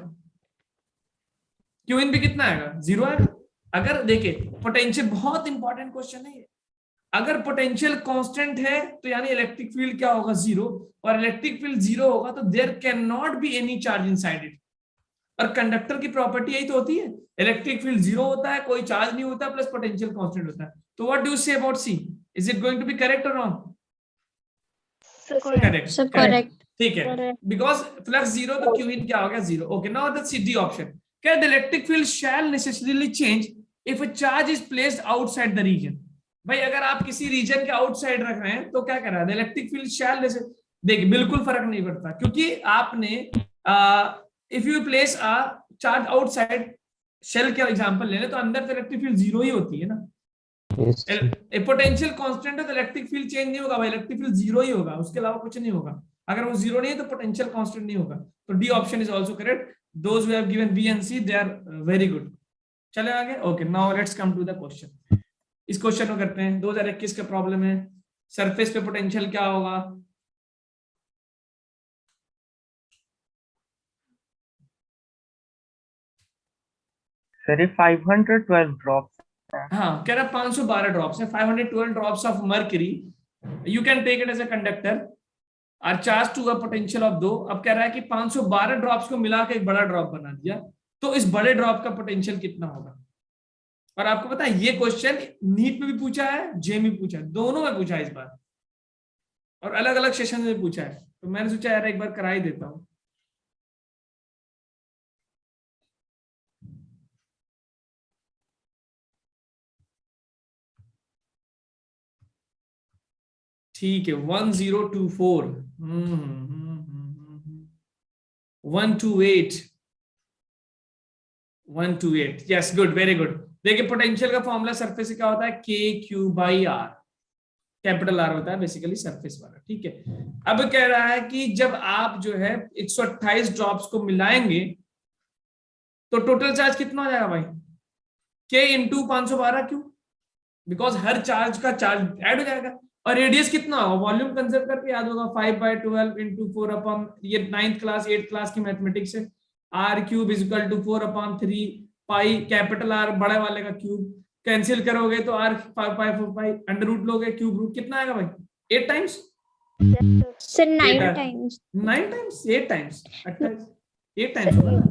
क्यू इन भी कितना आएगा? जीरो आएगा। अगर देखे पोटेंशियल, बहुत इंपॉर्टेंट क्वेश्चन है ये, अगर पोटेंशियल कांस्टेंट है तो यानी इलेक्ट्रिक फील्ड क्या होगा? जीरो। और इलेक्ट्रिक फील्ड जीरो होगा तो there can not be any charge inside it. और कंडक्टर की प्रॉपर्टी यही तो होती है, इलेक्ट्रिक फील्ड जीरो होता है, कोई चार्ज नहीं होता, प्लस पोटेंशियल कांस्टेंट होता है। तो what do you say about C? Is it going to be correct और रॉन्ग? Correct, Sir, correct. ठीक है, Correct. बिकॉज फ्लक्स जीरो तो क्यू इन क्या हो गया? Zero. Okay, now the C D option, क्या the electric field shall necessarily change if a charge is placed outside the region. भाई अगर आप किसी रीजन के आउटसाइड रख रहे हैं तो क्या कर रहा है? इलेक्ट्रिक फील्ड शैल, देखिए बिल्कुल फर्क नहीं पड़ता, क्योंकि आपने if you place a charge outside, shell का एग्जांपल ले लें तो अंदर तो इलेक्ट्रिक फील्ड जीरो ही होती है ना। Yes. पोटेंशियल कांस्टेंट है तो इलेक्ट्रिक फील्ड चेंज नहीं होगा भाई, इलेक्ट्रिक फील्ड जीरो ही होगा, उसके अलावा कुछ नहीं होगा। अगर वो जीरो नहीं है तो पोटेंशियल कांस्टेंट नहीं होगा। तो D option is also correct. Those who have given B and C they are very good. चले आगे। Okay, now let's come to the question. इस क्वेश्चन को करते हैं, 2021 का प्रॉब्लम है। सरफेस पे पोटेंशियल क्या होगा? सर ये 512 ड्रॉप्स है। हाँ, कह रहा 512 ड्रॉप्स है, 512 drops of mercury, you can take it as a conductor और charge to a potential of 2। अब कह रहा है कि 512 ड्रॉप्स को मिला के एक बड़ा ड्रॉप बना दिया, तो इस बड़े ड्रॉप का पोटेंशियल कितना होगा? और आपको पता है ये क्वेश्चन नीट में भी पूछा है, जे में भी पूछा है, दोनों में पूछा है इस बार, और अलग अलग सेशन में पूछा है। तो मैंने सोचा यार एक बार करा ही देता हूं। ठीक है, 1024 128 128, यस गुड, वेरी गुड। देखिए पोटेंशियल का फॉर्मूला सरफेस से क्या होता है? K Q by R, capital R होता है बेसिकली सरफेस वाला, ठीक है। अब कह रहा है कि जब आप जो है 128 ड्रॉप्स को मिलाएंगे तो टोटल चार्ज कितना हो जाएगा भाई? के इंटू 512 क्यों? बिकॉज हर चार्ज का चार्ज ऐड हो जाएगा। और रेडियस कितना होगा? वॉल्यूम कंजर्व करके याद होगा, 5/12 इंटू 4 अपॉन, ये 9th क्लास 8th क्लास की मैथमेटिक्स है। R cube is equal to 4/3 pi, capital R बड़े वाले का क्यूब, कैंसिल करोगे तो आर 5/4 अंडर रूट लोगे, क्यूब रूट कितना आएगा भाई? 8 times. Sir, 9 8 times. 9 times, 8 times, 28, 8 times होगा ना।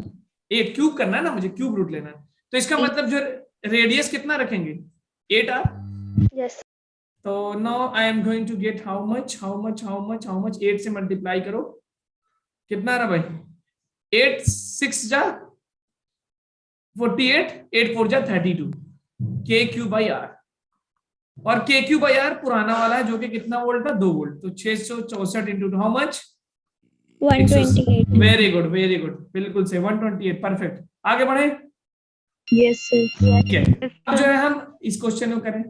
8 क्यूब करना है ना, मुझे क्यूब रूट लेना है। तो इसका मतलब जो रेडियस कितना रखेंगे? 8 आर। Yes. तो now I am going to get how much 8 से मल्टीप्लाई करो, कितना आ रहा भाई? 8 6 जा 48, 8 4 जा 32, के क्यू बाई आर। और के क्यू बाई आर पुराना वाला है जो कि कितना वोल्ट था? 2 वोल्ट। तो 664 into how much? 128. Very good, very good, बिल्कुल से 128, परफेक्ट। आगे बढ़े। Yes, sir. ठीक है, अब जो है हम इस क्वेश्चन को करें।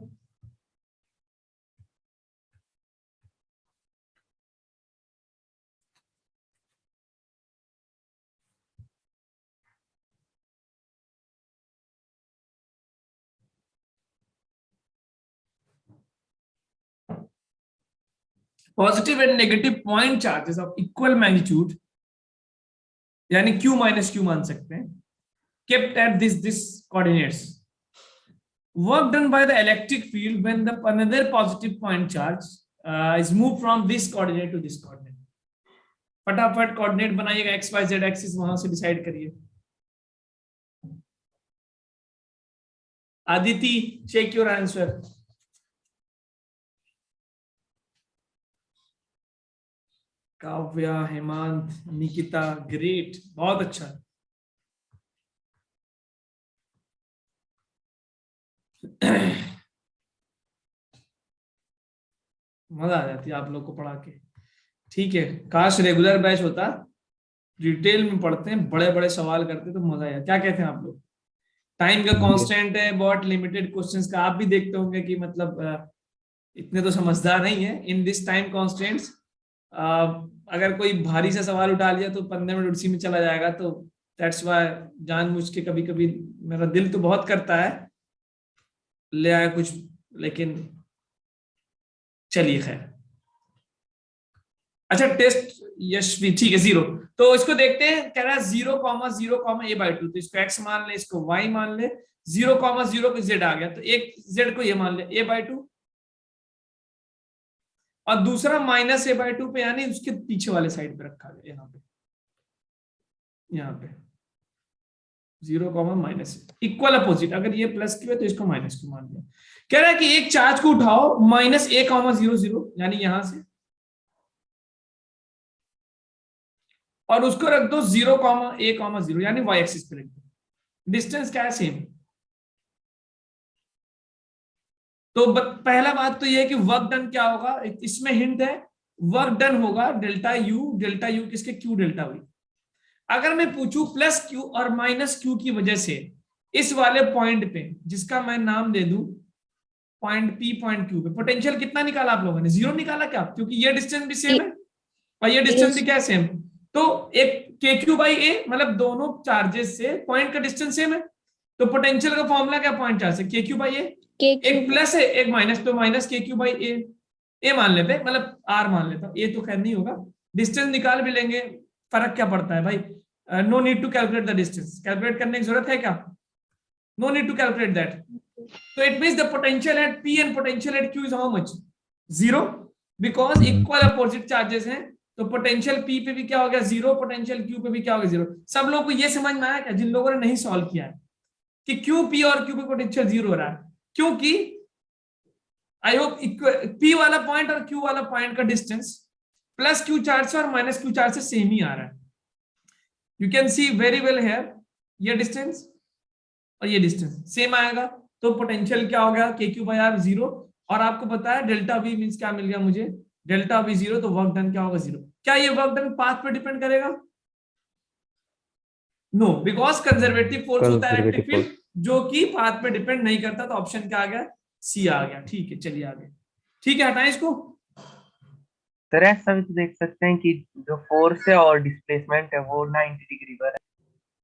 Positive and negative point charges of equal magnitude, यानी Q माइनस Q मान सकते हैं, kept at this coordinates. Work done by the electric field when the another positive point charge is moved from this coordinate to this coordinate. फटाफट coordinate बनाइएगा, X Y Z axis वहां से decide करिए. Aditi, check your answer. Kavya, Hemant, Nikita, great, बहुत अच्छा. मजा आ जाती है आप लोग को पढ़ा के. ठीक है, काश रेगुलर बैच होता, डिटेल में पढ़ते हैं, बड़े बड़े सवाल करते तो मजा आया. क्या कहते हैं आप लोग? टाइम का कांस्टेंट है, बहुत लिमिटेड क्वेश्चंस का. आप भी देखते होंगे कि मतलब इतने तो समझदार नहीं है इन दिस टाइम कांस्टेंट्स. अगर कोई भारी सा सवाल उठा लिया तो 15 मिनट उसी में चला जाएगा. तो दैट्स व्हाई जानबूझ के कभी कभी मेरा दिल तो बहुत करता है ले आया कुछ, लेकिन चलिए खैर. अच्छा, टेस्ट यशवी, ठीक है, 0. तो इसको देखते हैं. कह रहा है 0,0,a/2. तो इसको x मान ले, इसको y मान ले. 0,0 को z आ गया, तो एक z को ये मान ले a/2, और दूसरा -a/2 पे, यानी उसके पीछे वाले साइड पे रखा गया. यहाँ पे 0, इक्वल अपोजिट. अगर ये प्लस क्यू है तो इसको माइनस क्यू मान लिया. कह रहा है कि एक चार्ज को उठाओ -a,0,0, यानी यहां से, और उसको रख दो 0,a,0, यानी y एक्सिस पे रख दो. डिस्टेंस क्या है? सेम. तो पहला बात तो ये है कि वर्क डन क्या होगा, इसमें हिंट है. वर्क डन होगा डेल्टा यू किसके? Q delta we. अगर मैं पूछूं प्लस क्यू और माइनस क्यू की वजह से इस वाले पॉइंट पे, जिसका मैं नाम दे दूं पॉइंट पी, पॉइंट क्यू पे, पोटेंशियल कितना निकाला आप लोगों ने? 0 निकाला क्या? क्योंकि ये डिस्टेंस भी सेम है और ये डिस्टेंस भी क्या है? सेम. तो एक KQ/A, मतलब दोनों चार्जेस से पॉइंट का डिस्टेंस सेम है. तो पोटेंशियल का फॉर्मूला क्या? पॉइंट चार्ज से KQ/A. एक प्लस है, एक माइनस, तो माइनस KQ/A. A मान लेते, मतलब R मान लेता हूं. A तो खैर नहीं होगा. डिस्टेंस निकाल भी लेंगे, फर्क क्या पड़ता है भाई? No need to calculate the distance. Calculate करने की जरूरत है क्या? No need to calculate that. So it means the potential at P and potential at Q is how much? 0, because equal opposite charges हैं. तो पोटेंशियल P पे भी क्या हो गया? 0. पोटेंशियल Q पे भी क्या हो गया? 0. सब लोगों को ये समझ में आया क्या, जिन लोगों ने नहीं सॉल्व किया है, कि क्यों P और Q पे पोटेंशियल 0 हो रहा है? क्योंकि आई होप P वाला पॉइंट और Q वाला पॉइंट का डिस्टेंस प्लस Q चार्ज से और माइनस Q चार्ज से सेम ही आ रहा है. You can see very well here, ये डिस्टेंस और ये डिस्टेंस सेम आएगा. तो पोटेंशियल क्या हो गया? KQ/R 0. और आपको पता है डेल्टा V मींस क्या मिल गया मुझे? Delta V 0. तो वर्क डन क्या होगा? 0. क्या ये वर्क डन पाथ पे डिपेंड करेगा? नो, बिकॉज कंजर्वेटिव फोर्स होता है इलेक्ट्रिक फील्ड, जो कि पाथ पे डिपेंड नहीं करता. तो ऑप्शन क्या आ गया? C आ गया. ठीक है, चलिए आगे. ठीक है, हटाएं इसको. सर ऐसा भी तो देख सकते हैं कि जो फोर्स है और डिस्प्लेसमेंट है वो 90 डिग्री पर है.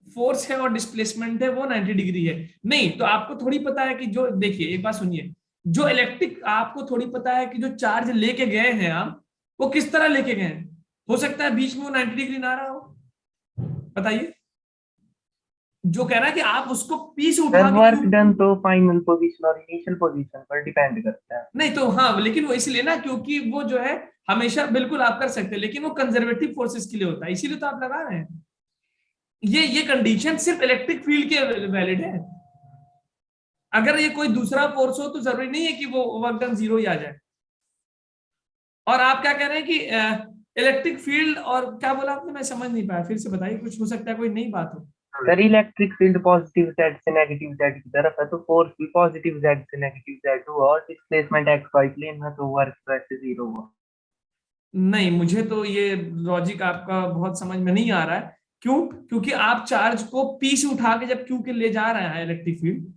फोर्स है और डिस्प्लेसमेंट है वो 90 डिग्री है. नहीं, तो आपको थोड़ी पता है कि जो, देखिए एक बात सुनिए, जो इलेक्ट्रिक, आपको थोड़ी पता है कि जो चार्ज लेके गए हैं आप, वो किस तरह लेके गए हैं. हो सकता है बीच में वो 90 डिग्री ना रहा हो. बताइए. जो कह रहा है कि आप उसको पी से उठा वर्क डन तो फाइनल पोजीशन और इनिशियल पोजीशन पर डिपेंड करता है. नहीं तो हाँ, लेकिन वो इसलिए ना, क्योंकि वो जो है हमेशा, बिल्कुल आप कर सकते हैं, लेकिन वो कंजर्वेटिव फोर्सेस के लिए होता है, इसीलिए तो आप लगा रहे हैं. ये कंडीशन सिर्फ इलेक्ट्रिक फील्ड के वैलिड है. अगर ये कोई दूसरा फोर्स हो तो जरूरी नहीं है कि वो वर्क डन 0 ही आ जाए. और आप क्या कह रहे हैं कि इलेक्ट्रिक फील्ड, और क्या बोला आपने? मैं समझ नहीं पाया, फिर से बताइए. कुछ हो सकता है कोई नई बात हो. Sir electric field positive z से नेगेटिव z की तरफ है, तो फोर्स भी पॉजिटिव z से नेगेटिव z हुआ, और डिस्प्लेसमेंट xy प्लेन में, तो वर्क तो ऐसे 0 हुआ. नहीं, मुझे तो ये लॉजिक आपका बहुत समझ में नहीं आ रहा है. क्यों? क्योंकि आप चार्ज को P से उठा के जब Q के ले जा रहे हैं इलेक्ट्रिक फील्ड,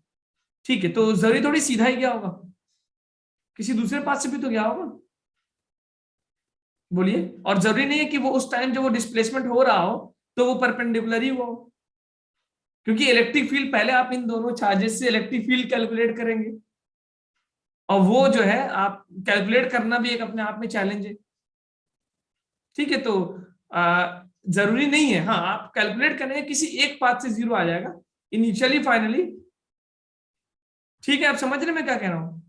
ठीक है, तो जरूरी थोड़ी सीधा ही गया होगा, किसी दूसरे पास से भी तो गया होगा. बोलिए. और जरूरी नहीं है कि वो उस टाइम जब वो डिस्प्लेसमेंट हो रहा हो तो वो परपेंडिकुलर ही हुआ हो, क्योंकि इलेक्ट्रिक फील्ड, पहले आप इन दोनों चार्जेस से इलेक्ट्रिक फील्ड कैलकुलेट करेंगे, और वो जो है आप कैलकुलेट करना भी एक अपने आप में चैलेंज है. ठीक है, तो जरूरी नहीं है, हाँ आप कैलकुलेट करेंगे किसी एक पाथ से 0 आ जाएगा इनिशियली फाइनली। ठीक है, आप समझ रहे मैं क्या कह रहा हूं?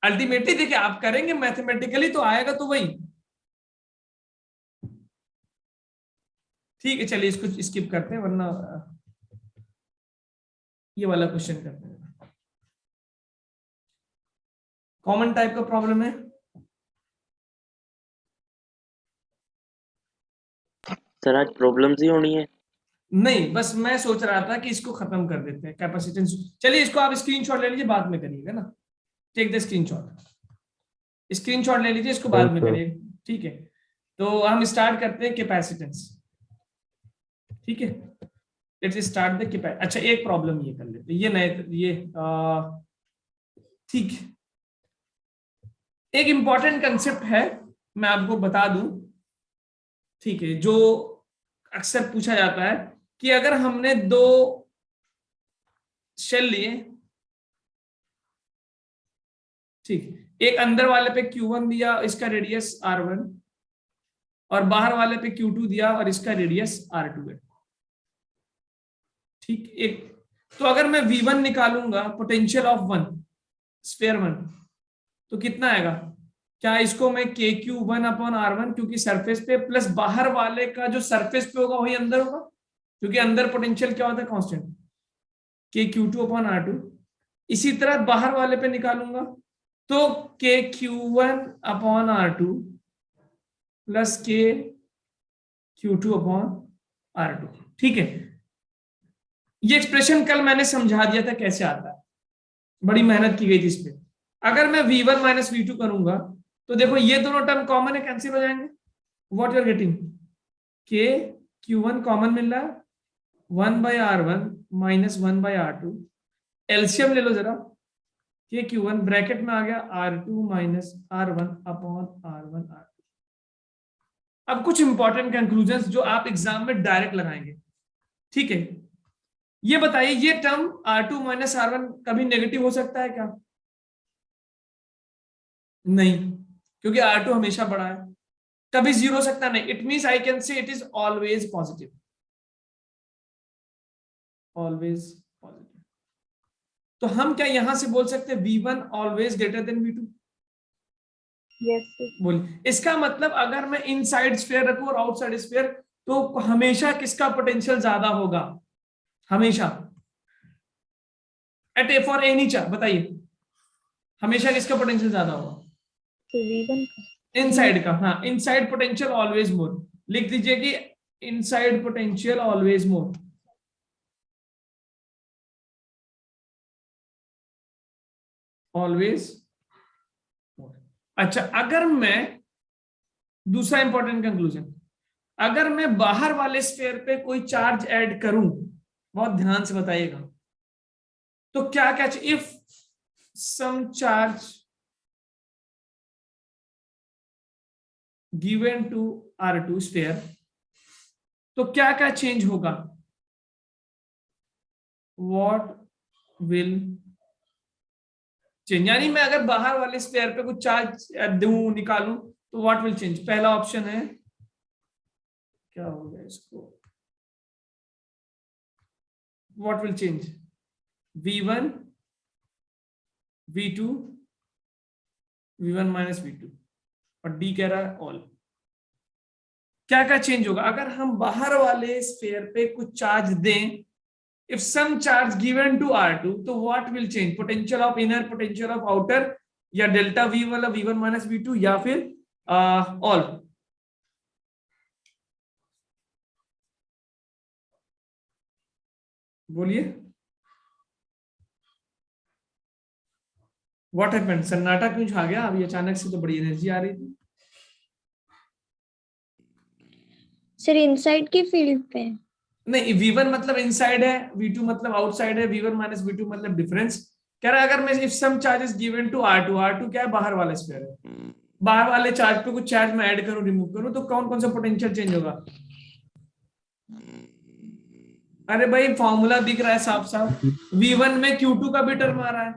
अल्टीमेटली देखिए आप करेंगे मैथमेटिकली तो आएगा तो वही। ठीक है, चलिए इसको स्किप करते हैं, वरना ये वाला क्वेश्चन करते हैं। कॉमन टाइप का प्रॉब्लम है। सर आज प्रॉब्लम्स ही होनी है? नहीं, बस मैं सोच रहा था कि इसको खत्म कर देते हैं कैपेसिटेंस। चलिए इसको आप स्क्रीनशॉट ले लीजिए, बाद में करिएगा ना। टेक द स्क्रीनशॉट ले लीजिए, इसको बाद में करिएगा। ठीक है, तो हम स्टार्ट करते हैं कैपेसिटेंस। ठीक है, लेट्स स्टार्ट द कैपेसिटेंस। अच्छा एक प्रॉब्लम ये कर लेते हैं, ये नए ये ठीक, एक इंपॉर्टेंट कंसेप्ट है, मैं आपको बता दूं। ठीक है, जो अक्सर पूछा जाता है कि अगर हमने 2 शेल लिए, ठीक, एक अंदर वाले पे Q1 दिया, इसका रेडियस R1, और बाहर वाले पे Q2 दिया और इसका रेडियस R2 है। ठीक, एक तो अगर मैं V1 निकालूंगा, पोटेंशियल ऑफ 1 स्फीयर 1, तो कितना आएगा? क्या इसको मैं KQ1/R1, क्योंकि सरफेस पे, प्लस बाहर वाले का जो सरफेस पे होगा वही अंदर होगा, क्योंकि अंदर पोटेंशियल क्या होता है? Constant, KQ2/R2। इसी तरह बाहर वाले पे निकालूंगा तो KQ1/R2 प्लस KQ2/R2। ठीक है, ये एक्सप्रेशन कल मैंने समझा दिया था कैसे आता है, बड़ी मेहनत की गई थी इस पे। अगर मैं V1 माइनस V2 करूंगा तो देखो ये दोनों टर्म कॉमन है, कैंसिल हो जाएंगे। What you are getting? KQ1 common मिल रहा है, 1/R1 माइनस 1/R2। एलसीएम ले लो जरा, KQ1 ब्रैकेट में आ गया R2 माइनस R1/R1R2। अब कुछ इंपॉर्टेंट कंक्लूजन्स जो आप एग्जाम में डायरेक्ट लगाएंगे। ठीक है, ये बताइए, ये टर्म R2 माइनस R1 कभी नेगेटिव हो सकता है क्या? नहीं, क्योंकि R2 हमेशा बड़ा है। कभी 0 हो सकता नहीं, it means I can say it is always positive, always positive. तो हम क्या यहां से बोल सकते हैं V1 always greater than V2? Yes, sir. बोलिए, इसका मतलब अगर मैं इनसाइड स्फीयर रखूं और आउटसाइड स्फीयर, तो हमेशा किसका पोटेंशियल ज्यादा होगा? हमेशा at A for any charge, बताइए हमेशा किसका पोटेंशियल ज्यादा होगा? So V1 इनसाइड का। हाँ, इनसाइड पोटेंशियल ऑलवेज मोर। लिख दीजिए कि inside potential always more. Always. अच्छा, अगर मैं दूसरा इंपॉर्टेंट कंक्लूजन, अगर मैं बाहर वाले स्फीयर पे कोई चार्ज ऐड करूं, बहुत ध्यान से बताइएगा, तो क्या क्या, if some charge given to R2 sphere, तो क्या क्या चेंज होगा? What will change? यानी मैं अगर बाहर वाले स्फीयर पे कुछ चार्ज दूं, निकालूं, तो व्हाट विल चेंज? पहला ऑप्शन है, क्या हो गया इसको, what will change? V1 V2 V1 minus V2, और D कह रहा है ऑल। क्या क्या चेंज होगा अगर हम बाहर वाले स्फीयर पे कुछ चार्ज दें? If some charge given to R2, तो what will change? Potential of inner, potential of outer, या डेल्टा V वाला V1 माइनस V2, या फिर ऑल? बोलिए, व्हाट हैपेंड? सन्नाटा क्यों छा गया अभी अचानक से? तो बड़ी एनर्जी आ रही थी। सर इनसाइड की फील्ड पे। नहीं, V1 मतलब इनसाइड है, V2 मतलब आउटसाइड है, V1 माइनस V2 मतलब डिफरेंस। कह रहा है अगर मैं if some charge is given to R2, R2 क्या है? बाहर वाला स्फीयर है। बाहर वाले चार्ज पे कुछ चार्ज मैं ऐड करूं, रिमूव करूं, तो कौन कौन सा पोटेंशियल चेंज होगा? अरे भाई फॉर्मूला दिख रहा है साफ साफ, V1 में Q2 का भी टर्म आ रहा है,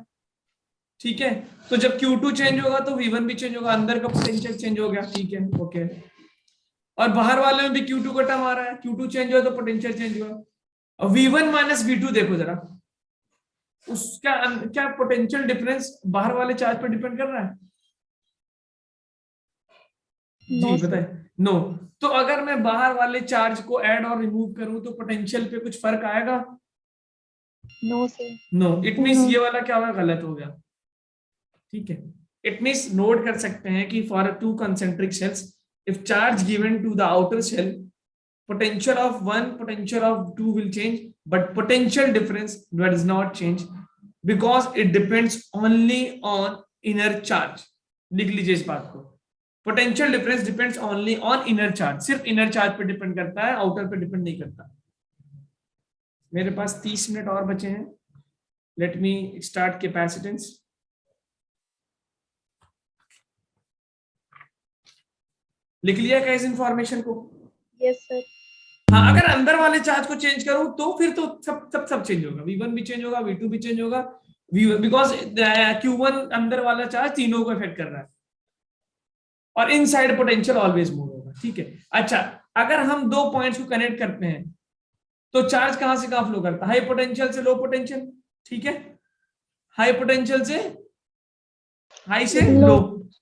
ठीक है, तो जब Q2 चेंज होगा तो V1 भी चेंज होगा, अंदर का पोटेंशियल चेंज हो गया, ठीक है, ओके। और बाहर वाले में भी Q2 का टर्म आ रहा है, Q2 चेंज हुआ तो पोटेंशियल चेंज हुआ। और V1 माइनस V2 देखो जरा, उसका क्या पोटेंशियल डिफरेंस बाहर वाले चार्ज पर डिपेंड कर रहा है? जी No, sir. बताए, नो। तो अगर मैं बाहर वाले चार्ज को ऐड और रिमूव करूं तो पोटेंशियल पे कुछ फर्क आएगा? No, sir. No, it means No. ये वाला क्या होगा, गलत हो गया, ठीक है। इट मींस नोट कर सकते हैं कि for two concentric shells, if charge given to the outer shell, potential of one, potential of two will change, but potential difference does not change because it depends only on inner charge. लिख लीजिए इस बात को, potential difference depends only on inner charge, सिर्फ inner charge पे depend करता है, outer पे डिपेंड नहीं करता। मेरे पास 30 मिनट और बचे हैं, let me start capacitance। लिख लिया क्या इस इंफॉर्मेशन को? Yes, sir. हाँ, अगर अंदर वाले चार्ज को चेंज करूं तो फिर तो सब चेंज होगा, V1 भी चेंज होगा, V2 भी चेंज होगा, बिकॉज Q1 अंदर वाला चार्ज तीनों को इफेक्ट कर रहा है, और इनसाइड पोटेंशियल ऑलवेज मूव होगा, ठीक है। अच्छा, अगर हम दो पॉइंट्स को कनेक्ट करते हैं तो चार्ज कहां से कहां फ्लो करता है? हाई पोटेंशियल से लो पोटेंशियल, ठीक है, हाई पोटेंशियल से हाई से Low. लो।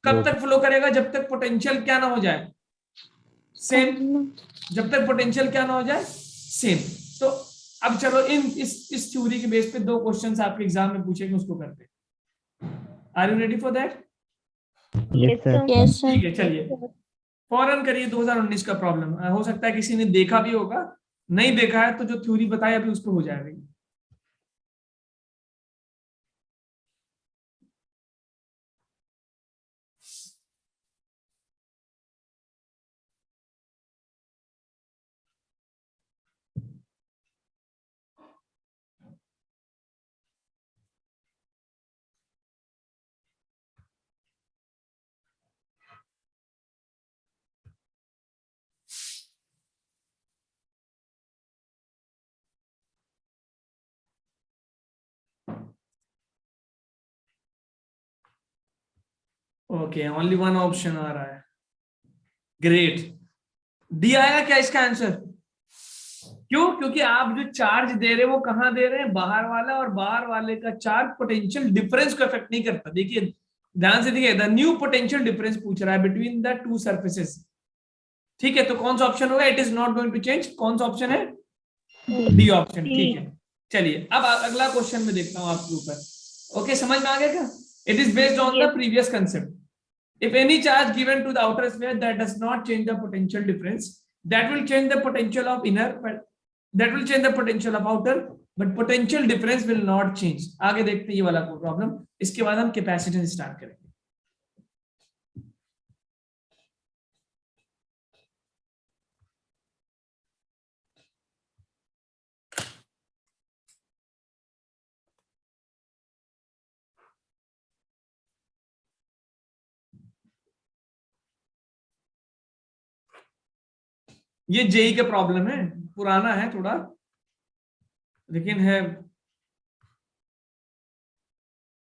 कब तक फ्लो करेगा? जब तक पोटेंशियल क्या ना हो जाए, सेम। जब तक पोटेंशियल क्या ना हो जाए, सेम। तो अब चलो इस थ्योरी के बेस पे दो क्वेश्चंस आपके एग्जाम में पूछेंगे, उसको करते हैं। Are you ready for that? Yes, sir. Yes, sir. ठीक है, चलिए फौरन करिए। 2019 का प्रॉब्लम हो सकता है किसी ने देखा भी होगा, नहीं देखा है तो जो थ्योरी बताई अभी उस पर हो जाएगा। ओके, ओनली वन ऑप्शन आ रहा है, ग्रेट। डी आया क्या इसका आंसर? क्यों? क्योंकि आप जो चार्ज दे रहे हैं वो कहां दे रहे हैं? बाहर वाला, और बाहर वाले का चार्ज पोटेंशियल डिफरेंस को इफेक्ट नहीं करता। देखिए ध्यान से, देखिए द न्यू पोटेंशियल डिफरेंस पूछ रहा है बिटवीन द टू सरफेसेस, ठीक है। तो कौन सा ऑप्शन होगा? It is not going to change. कौन सा ऑप्शन है? डी ऑप्शन, ठीक है। चलिए अब अगला क्वेश्चन में देखता हूं आपके ऊपर। ओके, समझ में आ गया क्या? It is based on the previous concept. If any charge given to the outer sphere that does not change the potential difference, that will change the potential of inner, but that will change the potential of outer, but potential difference will not change। आगे देखते हैं ये वाला problem, इसके बाद हम capacitance start करेंगे। ये जेई का प्रॉब्लम है, पुराना है थोड़ा, लेकिन है।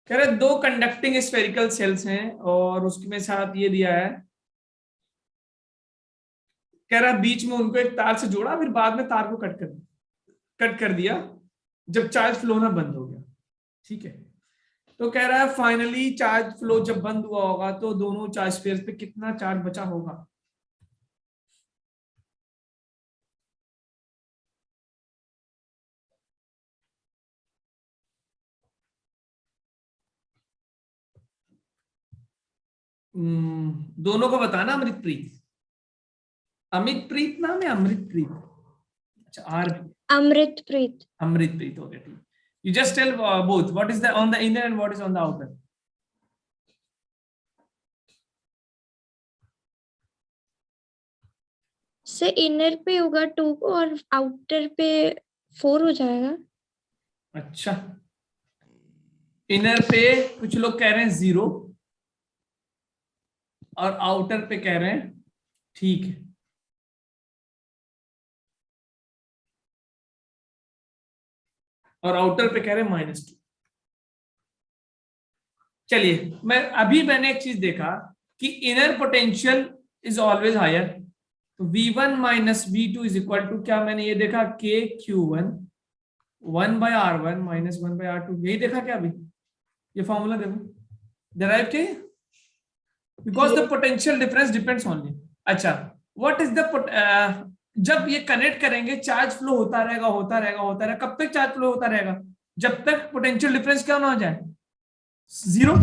कह रहे दो कंडक्टिंग स्फेरिकल सेल्स हैं और उसमें साथ ये दिया है, कह रहा बीच में उनको एक तार से जोड़ा, फिर बाद में तार को कट कर दिया जब चार्ज फ्लो ना बंद हो गया, ठीक है। तो कह रहा है फाइनली चार्ज फ्लो जब बंद हुआ होगा तो दोनों चार्ज स्फीयर्स पे कितना चार्ज बचा होगा? दोनों को बताना। अमृतप्रीत, अमितप्रीत नाम है, अमृतप्रीत, अच्छा आर Amritpreet. अमृतप्रीत हो गया, ठीक। You just tell both what is the on the inner and what is on the outer. Say inner पे होगा 2 और आउटर पे 4 हो जाएगा। अच्छा, इनर पे कुछ लोग कह रहे हैं 0 और आउटर पे कह रहे हैं, ठीक है। और आउटर पे कह रहे हैं -2। चलिए मैंने एक चीज देखा कि inner potential is always higher, तो V1 minus V2 is equal to क्या, मैंने ये देखा KQ1 1/R1 माइनस 1/R2, यही देखा क्या अभी, ये फॉर्मूला देखो डिराइव किया, because the potential difference depends only. अच्छा, व्हाट इज द जब ये कनेक्ट करेंगे चार्ज फ्लो होता रहेगा होता रहेगा होता रहेगा, कब तक चार्ज फ्लो होता रहेगा, जब तक पोटेंशियल डिफरेंस क्या ना हो जाए, जीरो।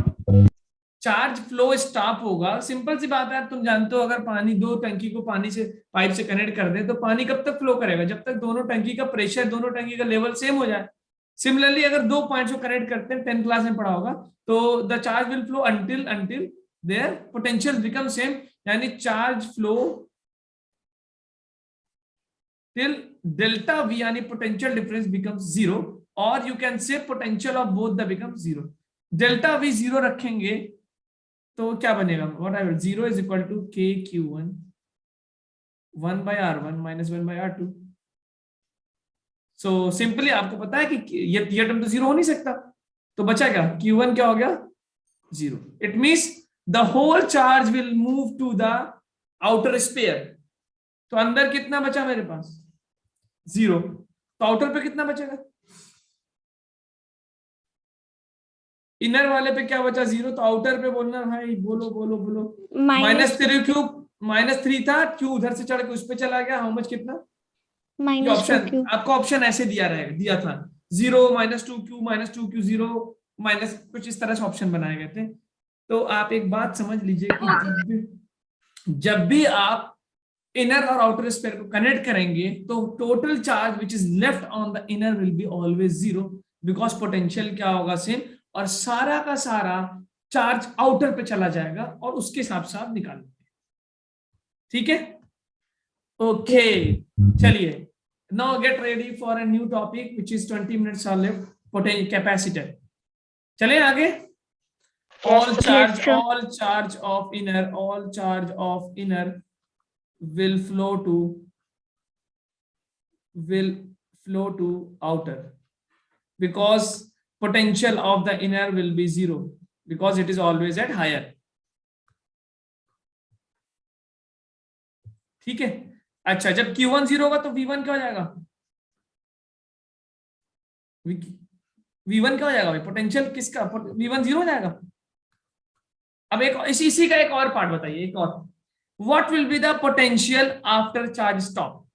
चार्ज फ्लो स्टॉप होगा, सिंपल सी बात है, तुम जानते हो अगर पानी, दो टंकी को पानी से पाइप से कनेक्ट कर दे तो पानी कब तक फ्लो करेगा, जब तक दोनों टंकी का प्रेशर, दोनों टंकी का लेवल सेम हो जाए। सिमिलरली अगर दो पॉइंट्स को कनेक्ट करते हैं, 10th क्लास में पढ़ा होगा, तो the charge will flow until their potential become same, यानी charge flow till delta V यानी potential difference becomes zero, or you can say potential of both the becomes zero. delta V zero रखेंगे तो क्या बनेगा, whatever, zero is equal to KQ1 1/R1 minus 1/R2. so simply आपको पता है कि ये टर्म तो जीरो हो नहीं सकता, तो बचा क्या, Q1 क्या हो गया, zero. It means the whole charge will move to the outer sphere, तो अंदर कितना बचा मेरे पास, जीरो, तो आउटर पे कितना बचेगा, इनर वाले पे क्या बचा, जीरो, तो आउटर पे बोलना भाई, बोलो बोलो बोलो, -3 था, क्यू उधर से चढ़ के उस पे चला गया, हाउ मच, कितना, ये ऑप्शन आपको ऑप्शन ऐसे दिया था 0 -2Q -2Q 0 माइनस, कुछ इस तरह से ऑप्शन बनाए गए थे। तो आप एक बात समझ लीजिए कि जब भी आप इनर और आउटर स्फीयर को कनेक्ट करेंगे तो total charge which is left on the inner will be always zero, because potential क्या होगा, सेम, और सारा का सारा चार्ज आउटर पे चला जाएगा और उसके हिसाब से आप निकाल लेंगे, ठीक है, ओके। चलिए, now get ready for a new topic which is 20 minutes are left, potential capacitor. चले आगे, all charge of inner will flow to outer, because potential of the inner will be zero, because it is always at higher, ठीक है। अच्छा, जब Q1 zero होगा तो V1 क्या हो जाएगा, V1 क्या हो जाएगा भाई, पोटेंशियल किसका, V1 जीरो हो जाएगा। अब एक इसी का एक और पार्ट बताइए, एक और, what will be the potential after charge stop,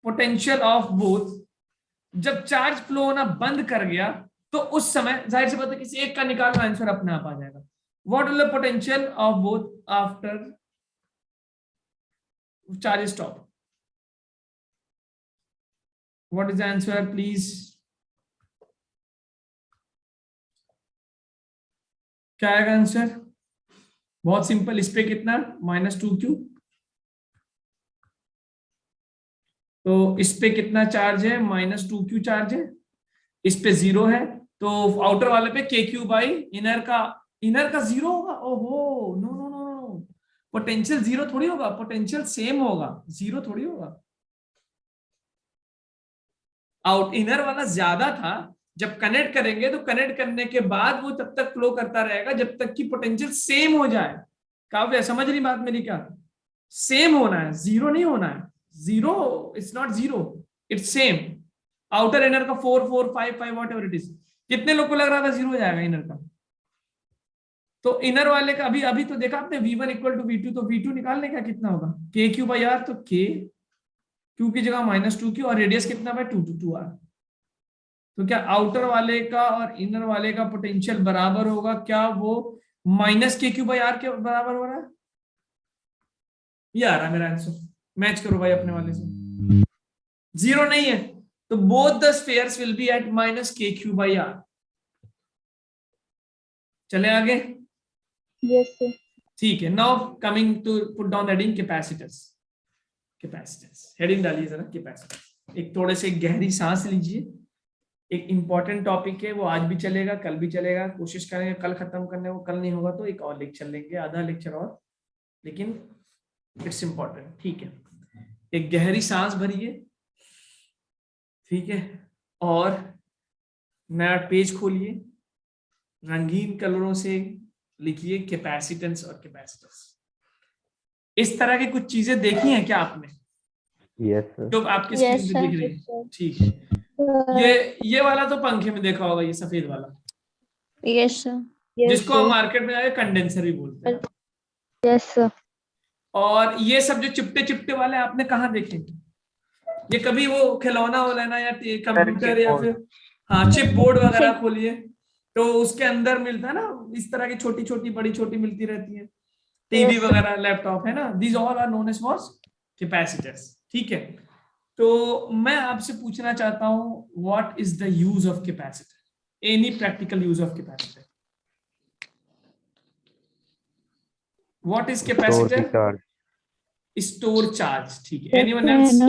potential of both, जब चार्ज फ्लो होना बंद कर गया तो उस समय जाहिर सी बात है किसी एक का निकालना, आंसर अपने आप आ जाएगा। What will the potential of both after charge stop, what is the answer please, क्या आएगा आंसर, बहुत सिंपल, इस पे कितना, -2Q, तो इस पे कितना चार्ज है, -2Q चार्ज है, इस पे जीरो है, तो आउटर वाले पे KQ बाई इनर का जीरो होगा, ओहो, no no no no, potential zero थोड़ी होगा, पोटेंशियल सेम होगा, जीरो थोड़ी होगा, आउट इनर वाला ज्यादा था, जब कनेक्ट करेंगे तो कनेक्ट करने के बाद वो तब तक फ्लो करता रहेगा जब तक कि पोटेंशियल सेम हो जाए। काव्य समझ रही बात मेरी, क्या सेम होना है, जीरो नहीं होना है, zero it's not zero, it's same, outer inner का 4 4 5 5 वॉट एवर इट इज, कितने लोग को लग रहा था जीरो हो जाएगा इनर का, तो इनर वाले का अभी तो देखा आपने, V1 इक्वल टू V2, तो V2 निकालने का कितना होगा, KQ बाई R, तो Q की जगह -2Q, और रेडियस कितना है 2R, तो क्या आउटर वाले का और इनर वाले का पोटेंशियल बराबर होगा, क्या वो -KQ बाई R के बराबर हो रहा है, ये आ रहा है मेरा आंसर, मैच करो भाई अपने वाले से, जीरो नहीं है, तो both the spheres will be at -KQ by R। चले आगे, Yes, sir. ठीक है। Now coming to put down heading capacitors, heading डालिए जरा, कैपेसिटर्स, एक थोड़े से गहरी सांस लीजिए, एक इंपॉर्टेंट टॉपिक है, वो आज भी चलेगा, कल भी चलेगा, कोशिश करेंगे कल खत्म करने को, कल नहीं होगा तो एक और लेक्चर लेंगे, आधा लेक्चर और, लेकिन इट्स इंपॉर्टेंट, ठीक है। एक गहरी सांस भरिए, ठीक है, और नया पेज खोलिए, रंगीन कलरों से लिखिए कैपेसिटेंस और कैपेसिटर्स। इस तरह की कुछ चीजें देखी हैं क्या आपने यस सर। जो आपकी Yes, स्क्रीन पे sir. दिख रही है? ठीक है। ये वाला तो पंखे में देखा होगा, ये सफेद वाला, Yes, sir. जिसको हम मार्केट में जाके कंडेंसर भी बोलते हैं। Yes, sir. और ये सब जो चिपटे चिपटे वाले आपने कहाँ देखे? ये कभी वो खिलौना हो लेना या कंप्यूटर या chipboard. फिर हाँ चिप बोर्ड वगैरह Chip- खोलिए तो उसके अंदर मिलता है ना, इस तरह की छोटी छोटी बड़ी छोटी मिलती रहती है, टीवी Yes, sir. वगैरह, लैपटॉप, है ना, these all are known as what? Capacitors. ठीक है, तो मैं आपसे पूछना चाहता हूं what is the use of capacitor, any practical use of capacitor? What is capacitor? Charge. Store charge. ठीक है, anyone else?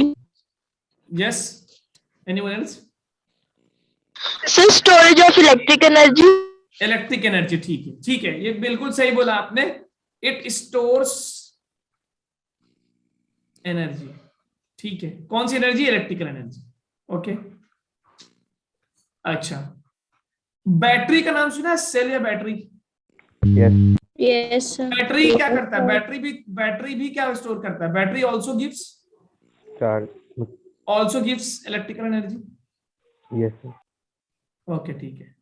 Yes, anyone else? So storage of electric energy. Electric energy. ठीक है, ठीक है, ये बिल्कुल सही बोला आपने, इट स्टोर्स एनर्जी। ठीक है, कौन सी एनर्जी? Electrical energy. ओके, अच्छा, बैटरी का नाम सुना है? सेल या battery? Yes Yes, sir. Battery क्या करता है? बैटरी भी क्या स्टोर करता है? Battery also gives electrical energy. Yes sir. Okay, ठीक है।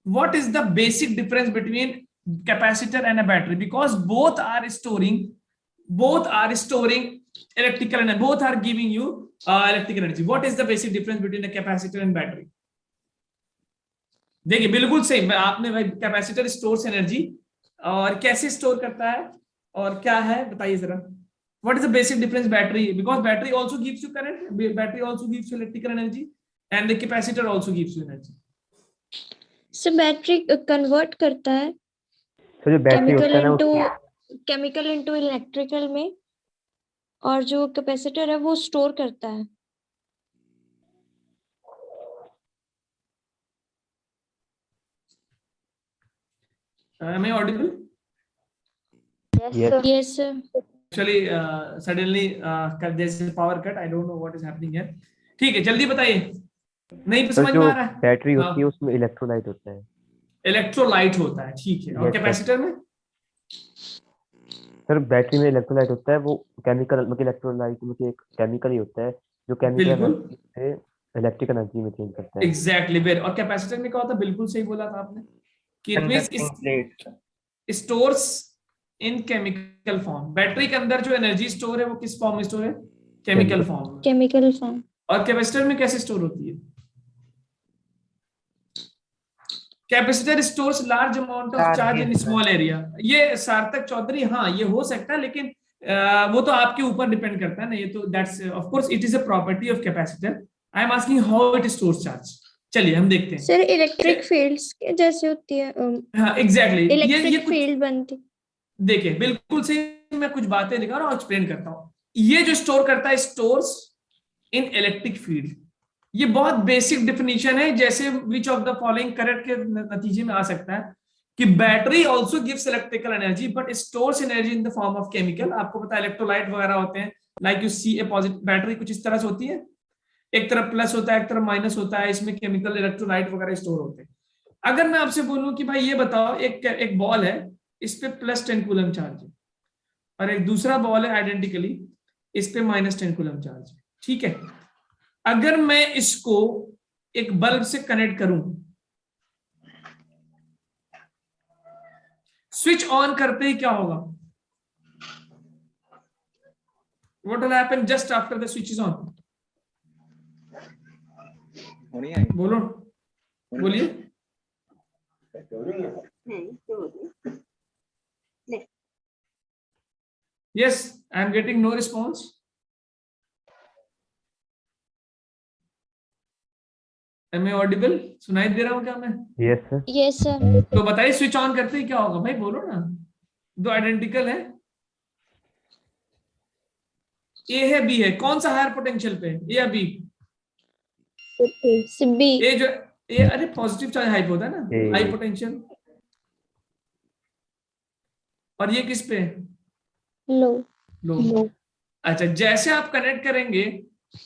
What is the basic difference between capacitor and a battery? Because both are storing electrical energy, both are giving you electrical energy. What is the basic difference between a capacitor and battery? देखिए, बिल्कुल सही, आपने भाई capacitor stores energy, और कैसे store करता है और क्या है बताइए जरा। What is the basic difference? Battery, because battery also gives you current, battery also gives you electrical energy, and the capacitor also gives you energy. So battery convert करता है तो जो बैटरी होता है ना केमिकल इनटू इलेक्ट्रिकल में, और जो कैपेसिटर है वो स्टोर करता है। Am I audible? Yes, Yes. sir. Yes, sir. Actually, suddenly there's a power cut. I don't know what is happening here. ठीक है, जल्दी बताइए, नहीं तो समझ में जो आ रहा है? बैटरी हाँ। होती है उसमें इलेक्ट्रोलाइट होता है। इलेक्ट्रोलाइट होता है, ठीक है, और Yes, sir. कैपेसिटर में? सर बैटरी में इलेक्ट्रोलाइट होता है, वो केमिकल मतलब इलेक्ट्रोलाइट मतलब एक केमिकल ही होता है जो केमिकल बिल्कुल, एनर्जी से इलेक्ट्रिक एनर्जी में चेंज करता है। Exactly very. और कैपेसिटर में क्या होता है? बिल्कुल सही बोला था आपने कि it Conducting plate. Means stores in chemical form. Battery के अंदर जो एनर्जी स्टोर है वो किस फॉर्म में स्टोर है? केमिकल फॉर्म में। Chemical form. और कैपेसिटर में कैसे स्टोर होती है? Capacitor stores large amount of charge in small area. ये सार्थक चौधरी, हाँ ये हो सकता है, लेकिन वो तो आपके ऊपर डिपेंड करता है ना, ये तो that's of course it is a property of capacitor. I am asking how it stores charge. चलिए हम देखते हैं। सर इलेक्ट्रिक फील्ड्स के जैसे होती है, हाँ एग्जैक्टली, ये इलेक्ट्रिक कुछ फील्ड बनती। देखिए, बिल्कुल सही, मैं कुछ बातें दिखा रहा हूँ, एक्सप्लेन करता हूँ। ये जो स्टोर करता है, स्टोर्स इन इलेक्ट्रिक फील्ड। ये बहुत बेसिक डिफिनीशन है, जैसे which of the following correct के नतीजे में आ सकता है कि battery also gives electrical energy but stores energy in the form of chemical. आपको पता है इलेक्ट्रोलाइट वगैरह होते हैं, like you see a positive battery कुछ इस तरह से होती है, एक तरफ प्लस होता है एक तरफ माइनस होता है, इसमें केमिकल इलेक्ट्रोलाइट वगैरह स्टोर होते हैं। अगर मैं आपसे बोलूं कि भाई ये बताओ, एक बॉल है, इस पे +10 कूलम चार्ज है, और एक दूसरा बॉल है आइडेंटिकली, इस पे -10 कूलम चार्ज है, ठीक है। अगर मैं इसको एक बल्ब से कनेक्ट करूं, स्विच ऑन करते ही क्या होगा? What will happen just after the switch is on? बोलो, बोलिए। Yes, I am getting no response. Am I audible? सुनाई दे रहा हूं क्या मैं? Yes sir. Yes sir. तो बताइए स्विच ऑन करते ही क्या होगा? भाई बोलो ना, दो आइडेंटिकल है, ए है बी है, कौन सा हायर पोटेंशियल पे, ए या बी? बी। ए जो ए, अरे पॉजिटिव चार्ज हाई होता है ना, ए। High potential. और ये किस पे? लो। लो। अच्छा, जैसे आप कनेक्ट करेंगे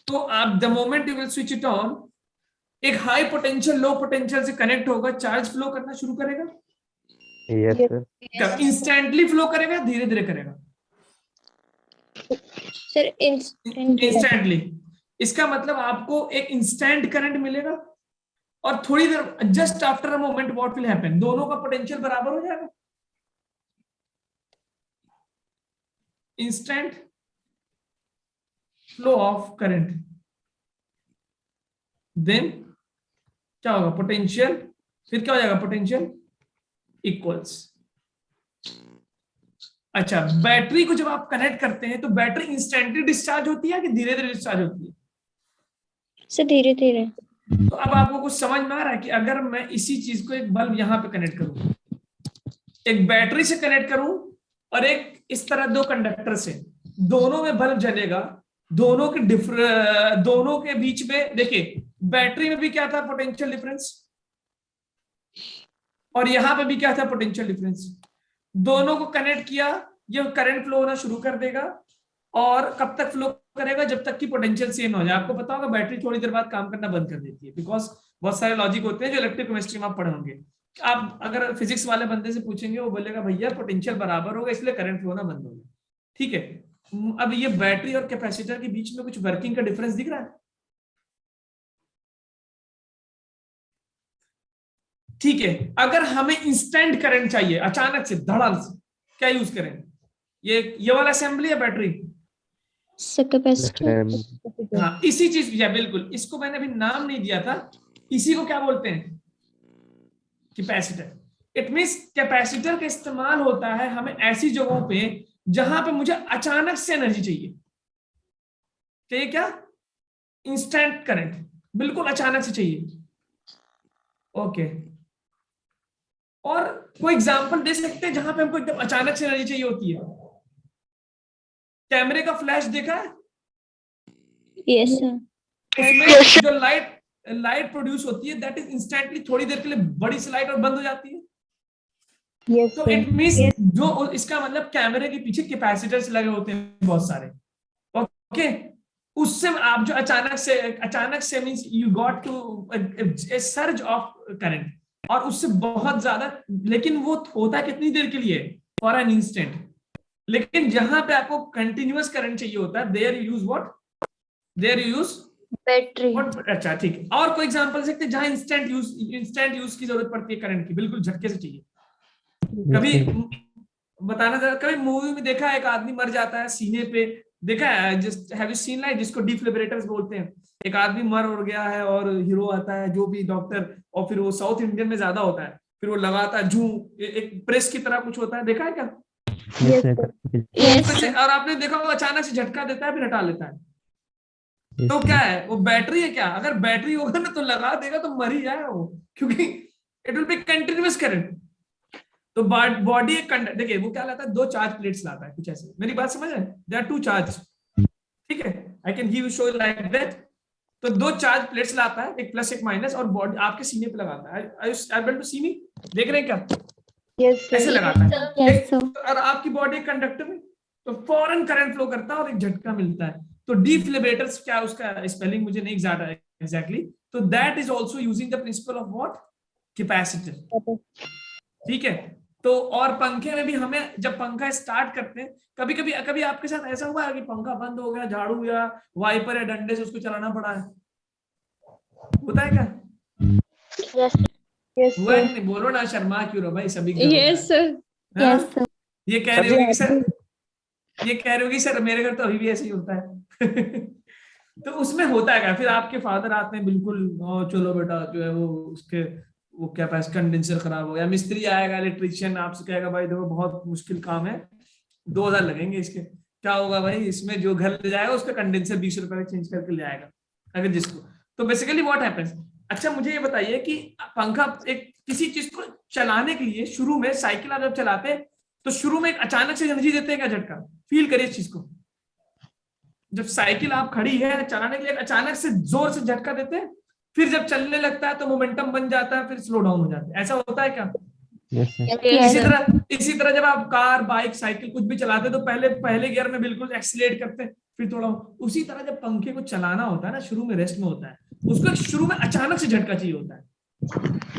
तो आप the moment you will switch it on, एक हाई पोटेंशियल लो पोटेंशियल से कनेक्ट होगा, चार्ज फ्लो करना शुरू करेगा, यस सर। इंस्टेंटली फ्लो करेगा, धीरे धीरे करेगा? Sir instant instantly. इसका मतलब आपको एक इंस्टेंट करंट मिलेगा और थोड़ी देर just after a moment what will happen, दोनों का पोटेंशियल बराबर हो जाएगा। Instant flow of current, then क्या होगा, पोटेंशियल, फिर क्या हो जाएगा, पोटेंशियल इक्वल्स। अच्छा, बैटरी को जब आप कनेक्ट करते हैं तो बैटरी इंस्टेंटली डिस्चार्ज होती है कि धीरे धीरे डिस्चार्ज होती है? सर धीरे धीरे। तो अब आपको कुछ समझ में आ रहा है कि अगर मैं इसी चीज को एक बल्ब यहां पे कनेक्ट करूं, एक बैटरी से कनेक्ट करूं और एक इस तरह दो कंडक्टर से, दोनों में बल्ब जलेगा, दोनों के बीच में देखिए बैटरी में भी क्या था, पोटेंशियल डिफरेंस, और यहां पे भी क्या था, पोटेंशियल डिफरेंस। दोनों को कनेक्ट किया, ये करंट फ्लो होना शुरू कर देगा, और कब तक फ्लो करेगा, जब तक कि पोटेंशियल सेम हो जाए। आपको पता होगा बैटरी थोड़ी देर बाद काम करना बंद कर देती है, बिकॉज बहुत सारे लॉजिक होते हैं जो इलेक्ट्रिक केमिस्ट्री में आप पढ़े होंगे। आप अगर फिजिक्स वाले बंदे से पूछेंगे, वो बोलेगा भैया पोटेंशियल बराबर होगा इसलिए करंट फ्लो होना बंद होगा। ठीक है, अब ये बैटरी और कैपेसिटर के बीच में कुछ वर्किंग का डिफरेंस दिख रहा है? ठीक है, अगर हमें इंस्टेंट करंट चाहिए, अचानक से धड़ाम से, क्या यूज करें? ये वाला असेंबली है बैटरी, कैपेसिटर। हाँ इसी चीज, या बिल्कुल, इसको मैंने अभी नाम नहीं दिया था, इसी को क्या बोलते हैं, कैपेसिटर। इट मींस कैपेसिटर का इस्तेमाल होता है हमें ऐसी जगहों पे जहां पे मुझे अचानक से एनर्जी चाहिए, क्या, इंस्टेंट करंट, बिल्कुल अचानक से चाहिए। ओके, और कोई एग्जांपल दे सकते हैं जहां पे हमको एकदम अचानक से एनर्जी चाहिए होती है? कैमरे का फ्लैश देखा है? Yes sir. उसमें जो लाइट प्रोड्यूस होती है, दैट इज इंस्टेंटली, थोड़ी देर के लिए बड़ी सी लाइट और बंद हो जाती है। Yes, तो sir. इट मींस जो इसका मतलब कैमरे के पीछे कैपेसिटर्स लगे होते हैं बहुत सारे। ओके, उससे आप जो अचानक से means you got to surge of current, और उससे बहुत ज्यादा, लेकिन वो होता है कितनी देर के लिए, फॉर एन इंस्टेंट। लेकिन जहां पे आपको कंटिन्यूअस करंट चाहिए होता है, there you use what, there you use battery. अच्छा ठीक है, और कोई एग्जांपल सकते हैं जहां इंस्टेंट यूज की जरूरत पड़ती है करंट की, बिल्कुल झटके से चाहिए? कभी बताना जरा, कभी मूवी में देखा है एक आदमी मर जाता है सीने पे, देखा है? Just have you seen like, जिसको डिफिब्रिलेटर्स बोलते हैं, एक आदमी मर उड़ गया है और हीरो आता है जो भी डॉक्टर, और फिर वो साउथ इंडियन में ज्यादा होता है, फिर वो लगाता है जू, एक प्रेस की तरह कुछ होता है, देखा है क्या? Yes, sir. और आपने देखा वो अचानक से झटका देता है फिर हटा लेता है, तो क्या है वो, बैटरी है क्या? अगर बैटरी होगा ना तो लगा देगा तो मर ही जाएगा वो, क्योंकि it will be continuous current. तो बॉडी एक देखिए वो क्या लाता है, दो चार्ज प्लेट्स लाता है, कुछ ऐसे, मेरी बात समझ रहे हैं? देयर आर टू चार्ज, ठीक है, I can give you show like that. तो दो चार्ज प्लेट्स लाता है, एक प्लस एक माइनस, और बॉडी आपके सीने पे लगाता है। आई एबल टू सी मी? देख रहे हैं क्या? Yes, sir. ऐसे लगाता है, Yes, sir. और आपकी बॉडी कंडक्टर में, तो फौरन करंट फ्लो करता है और एक झटका मिलता है। तो डिफिब्रिलेटर्स, क्या उसका स्पेलिंग मुझे नहीं ज्यादा एग्जैक्टली, तो that is also using the principle of what, capacitor. ठीक है, तो और पंखे में भी हमें जब पंखा स्टार्ट करते हैं, कभी आपके साथ ऐसा हुआ है कि पंखा बंद हो गया, झाड़ू या वाइपर या डंडे से उसको चलाना पड़ा है? होता है क्या? Yes, yes, हुआ sir. है कि नहीं? बोलो ना, शर्मा क्यों रहो भाई, सभी यस सर। हाँ? Yes, sir. ये कह रहे होगी कि सर, ये कह रहे होगी सर मेरे घर तो अभी भी ऐसे ही होता है। तो उसमें होता है क्या? फिर आपके फादर आते हैं, बिल्कुल चलो बेटा, जो है वो उसके वो क्या पास कंडेंसर खराब हो गया, मिस्त्री आएगा, इलेक्ट्रिशियन आपसे कहेगा भाई देखो बहुत मुश्किल काम है, 2000 लगेंगे इसके। क्या होगा भाई, इसमें जो घर ले जाएगा उसका कंडेंसर 20 रुपए का चेंज करके ले आएगा, अगर जिसको। तो बेसिकली व्हाट हैपेंस। अच्छा मुझे ये बताइए कि पंखा, एक किसी चीज को चलाने के लिए शुरू में, साइकिल आप जब चलाते हैं तो शुरू में एक अचानक से एनर्जी देते हैं क्या, झटका? फील करिए इस चीज को, जब साइकिल आप खड़ी है चलाने के लिए अचानक से जोर से झटका देते हैं, फिर जब चलने लगता है तो मोमेंटम बन जाता है, फिर स्लो डाउन हो जाता है, ऐसा होता है क्या? इसी तरह जब आप कार, बाइक, साइकिल कुछ भी चलाते हैं तो पहले गियर में बिल्कुल एक्सीलरेट करते हैं, फिर थोड़ा, उसी तरह जब पंखे को चलाना होता है ना, शुरू में रेस्ट में होता है, उसको एक शुरू में अचानक से झटका चाहिए होता है।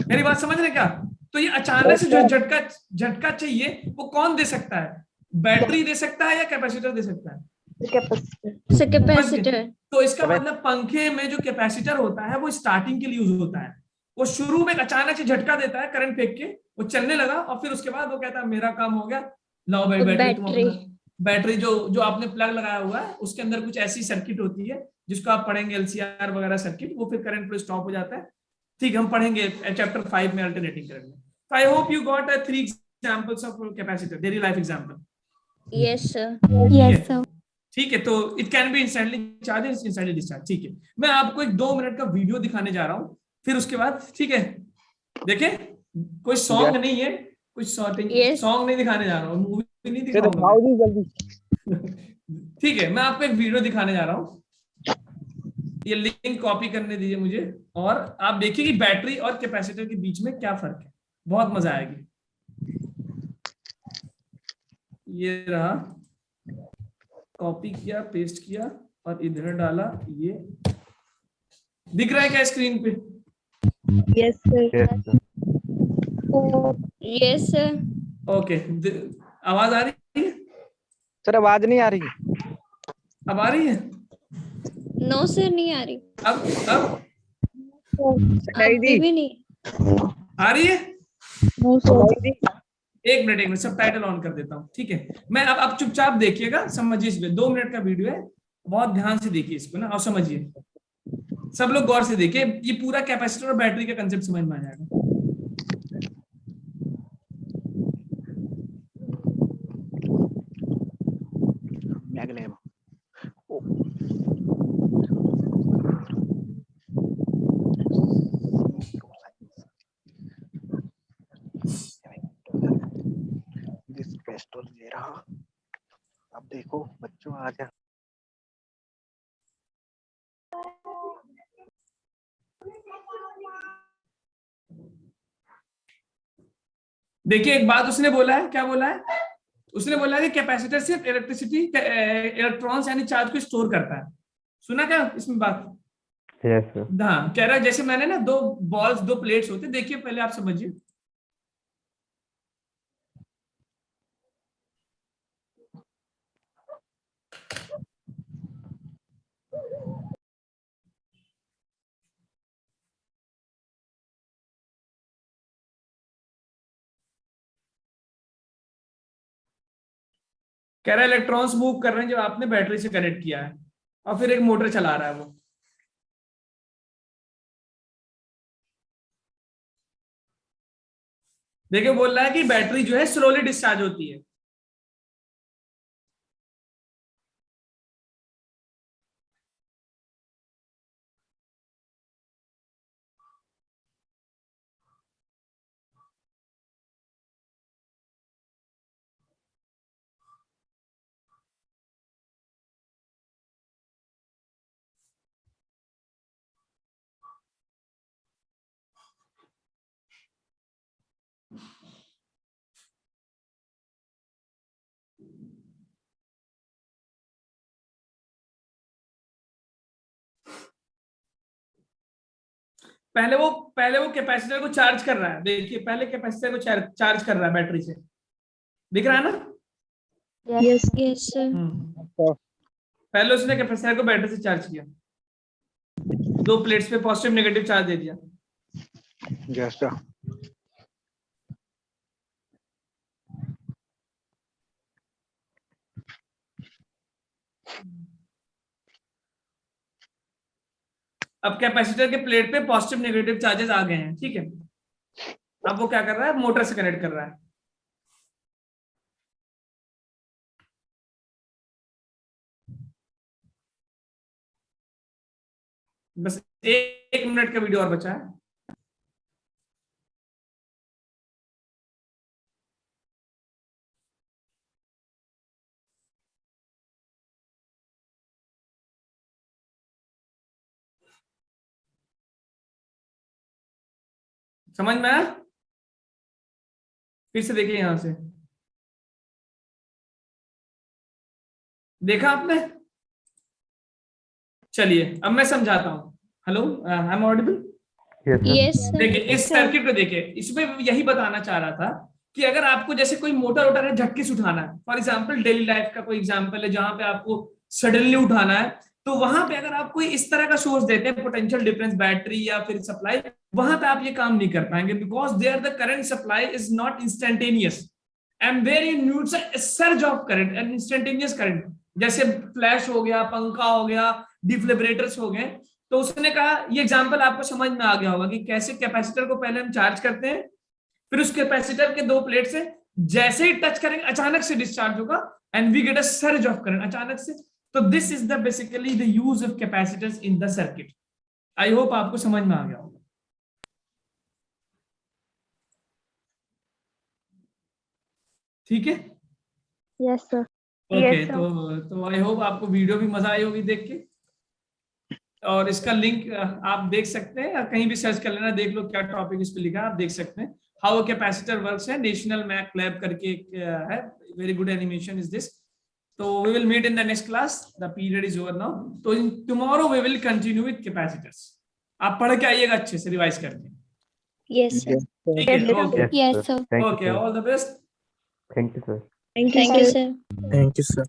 मेरी बात समझ रहे क्या? तो ये अचानक से जो झटका झटका चाहिए वो कौन दे सकता है? बैटरी दे सकता है या कैपेसिटर दे सकता है? कैपेसिटर। कैपेसिटर। तो इसका मतलब पंखे में जो कैपेसिटर होता है वो स्टार्टिंग के लिए यूज होता है। वो शुरू में अचानक से झटका देता है करंट फेंक के, वो चलने लगा और फिर उसके बाद वो कहता है मेरा काम हो गया, लाओ भाई बैटरी तुम बैटरी। अपना। बैटरी जो आपने प्लग लगाया हुआ है उसके अंदर कुछ ऐसी सर्किट होती है जिसको आप पढ़ेंगे, एलसीआर वगैरह सर्किट, वो फिर करंट पे स्टॉप हो जाता है। ठीक, हम पढ़ेंगे चैप्टर 5 में अल्टरनेटिंग करंट में। आई hope you got 3 examples of capacitor, daily life example. Yes sir. Yes sir. ठीक है, तो it can be instantly charge, instantly discharge. ठीक है, मैं आपको एक 2 मिनट का वीडियो दिखाने जा रहा हूँ, फिर उसके बाद ठीक है देखें, कोई सॉन्ग नहीं है, कुछ सॉन्ग नहीं दिखाने जा रहा हूँ, मूवी नहीं दिखाऊंगा। ठीक है, मैं आपको एक वीडियो दिखाने जा रहा हूँ, ये लिंक कॉपी करने दीजिए मुझे, और आप देखिए कि बैटरी और कैपेसिटर के बीच में क्या फर्क है, बहुत मजा आएगी। ये रहा, कॉपी किया, पेस्ट किया और इधर डाला, ये दिख रहा है क्या स्क्रीन पे? Yes sir. Yes sir. Okay, आवाज आ रही है? सर आवाज नहीं आ रही। अब आ रही है? नो सर नहीं आ रही। अब अभी भी नहीं आ रही है? No sir. एक मिनट सबटाइटल ऑन कर देता हूँ। ठीक है, मैं अब चुपचाप देखिएगा, समझिए इसमें 2 मिनट का वीडियो है, बहुत ध्यान से देखिए इसको ना, और समझिए, सब लोग गौर से देखिए, ये पूरा कैपेसिटर और बैटरी का कंसेप्ट समझ में आ जाएगा। अब देखो बच्चों आ जा। देखिए एक बात उसने बोला है, क्या बोला है? उसने बोला है कि कैपेसिटर सिर्फ इलेक्ट्रिसिटी, इलेक्ट्रॉन्स यानी चार्ज को स्टोर करता है। सुना क्या इसमें बात? Yes sir. हाँ, कह रहा है जैसे मैंने ना 2 बॉल्स, 2 प्लेट्स होते, देखिए पहले आप समझिए। कह रहा है इलेक्ट्रॉन्स मूव कर रहे हैं जब आपने बैटरी से कनेक्ट किया है, और फिर एक मोटर चला रहा है वो। देखिए बोल रहा है कि बैटरी जो है स्लोली डिस्चार्ज होती है। पहले वो कैपेसिटर को चार्ज कर रहा है, देखिए पहले कैपेसिटर को चार्ज कर रहा है बैटरी से, दिख रहा है ना? Yes yes sir. पहले उसने कैपेसिटर को बैटरी से चार्ज किया, 2 प्लेट्स पे पॉजिटिव नेगेटिव चार्ज दे दिया। Yes sir. अब कैपेसिटर के प्लेट पे पॉजिटिव नेगेटिव चार्जेस आ गए हैं, ठीक है। अब वो क्या कर रहा है, मोटर से कनेक्ट कर रहा है। बस 1 मिनट का वीडियो और बचा है। समझ में आया? फिर से देखिए, यहां से देखा आपने? चलिए अब मैं समझाता हूं। Hello, I am audible? Yes, sir. Yes, sir. देखिए इस सर्किट को देखिए, इसमें यही बताना चाह रहा था कि अगर आपको जैसे कोई मोटर उठाना है, झटके से उठाना है, फॉर एग्जांपल डेली लाइफ का कोई एग्जांपल है जहां पे आपको सडनली उठाना है, तो वहां पे अगर आप कोई इस तरह का सोर्स देते हैं, पोटेंशियल डिफरेंस बैटरी या फिर सप्लाई, वहां पे आप ये काम नहीं कर पाएंगे, because there the current supply is not instantaneous and where you needs a surge of current and instantaneous current, जैसे फ्लैश हो गया, पंखा हो गया, डिफ्लेबरेटर्स हो गए। तो उसने कहा, ये एग्जांपल आपको समझ में आ गया होगा कि कैसे कैपेसिटर को पहले हम चार्ज करते हैं, फिर उस कैपेसिटर के दो प्लेट से जैसे ही टच करेंगे अचानक से डिस्चार्ज होगा and we get a surge of current अचानक से। तो this is the basically the use of capacitors in the circuit. I hope आपको समझ में आ गया होगा। ठीक है, Yes, sir. Okay. Yes, sir. तो आई होप आपको वीडियो भी मजा आई होगी देख के, और इसका लिंक आप देख सकते हैं, या कहीं भी सर्च कर लेना, देख लो क्या टॉपिक इस पे लिखा है, आप देख सकते हैं। हाउ अ कैपेसिटर वर्क्स है, नेशनल मैक लैब करके एक है, very good animation is this. तो we will meet in the next class, the period is over now. तो tomorrow we will continue with capacitors. आप पढ़ के आइएगा अच्छे से रिवाइज करके। Yes, sir. ठीक है, Yes, okay Yes, sir. Thank you, okay, sir. All the best. Thank you, sir. Thank you, Thank you, sir. sir. Thank you, sir.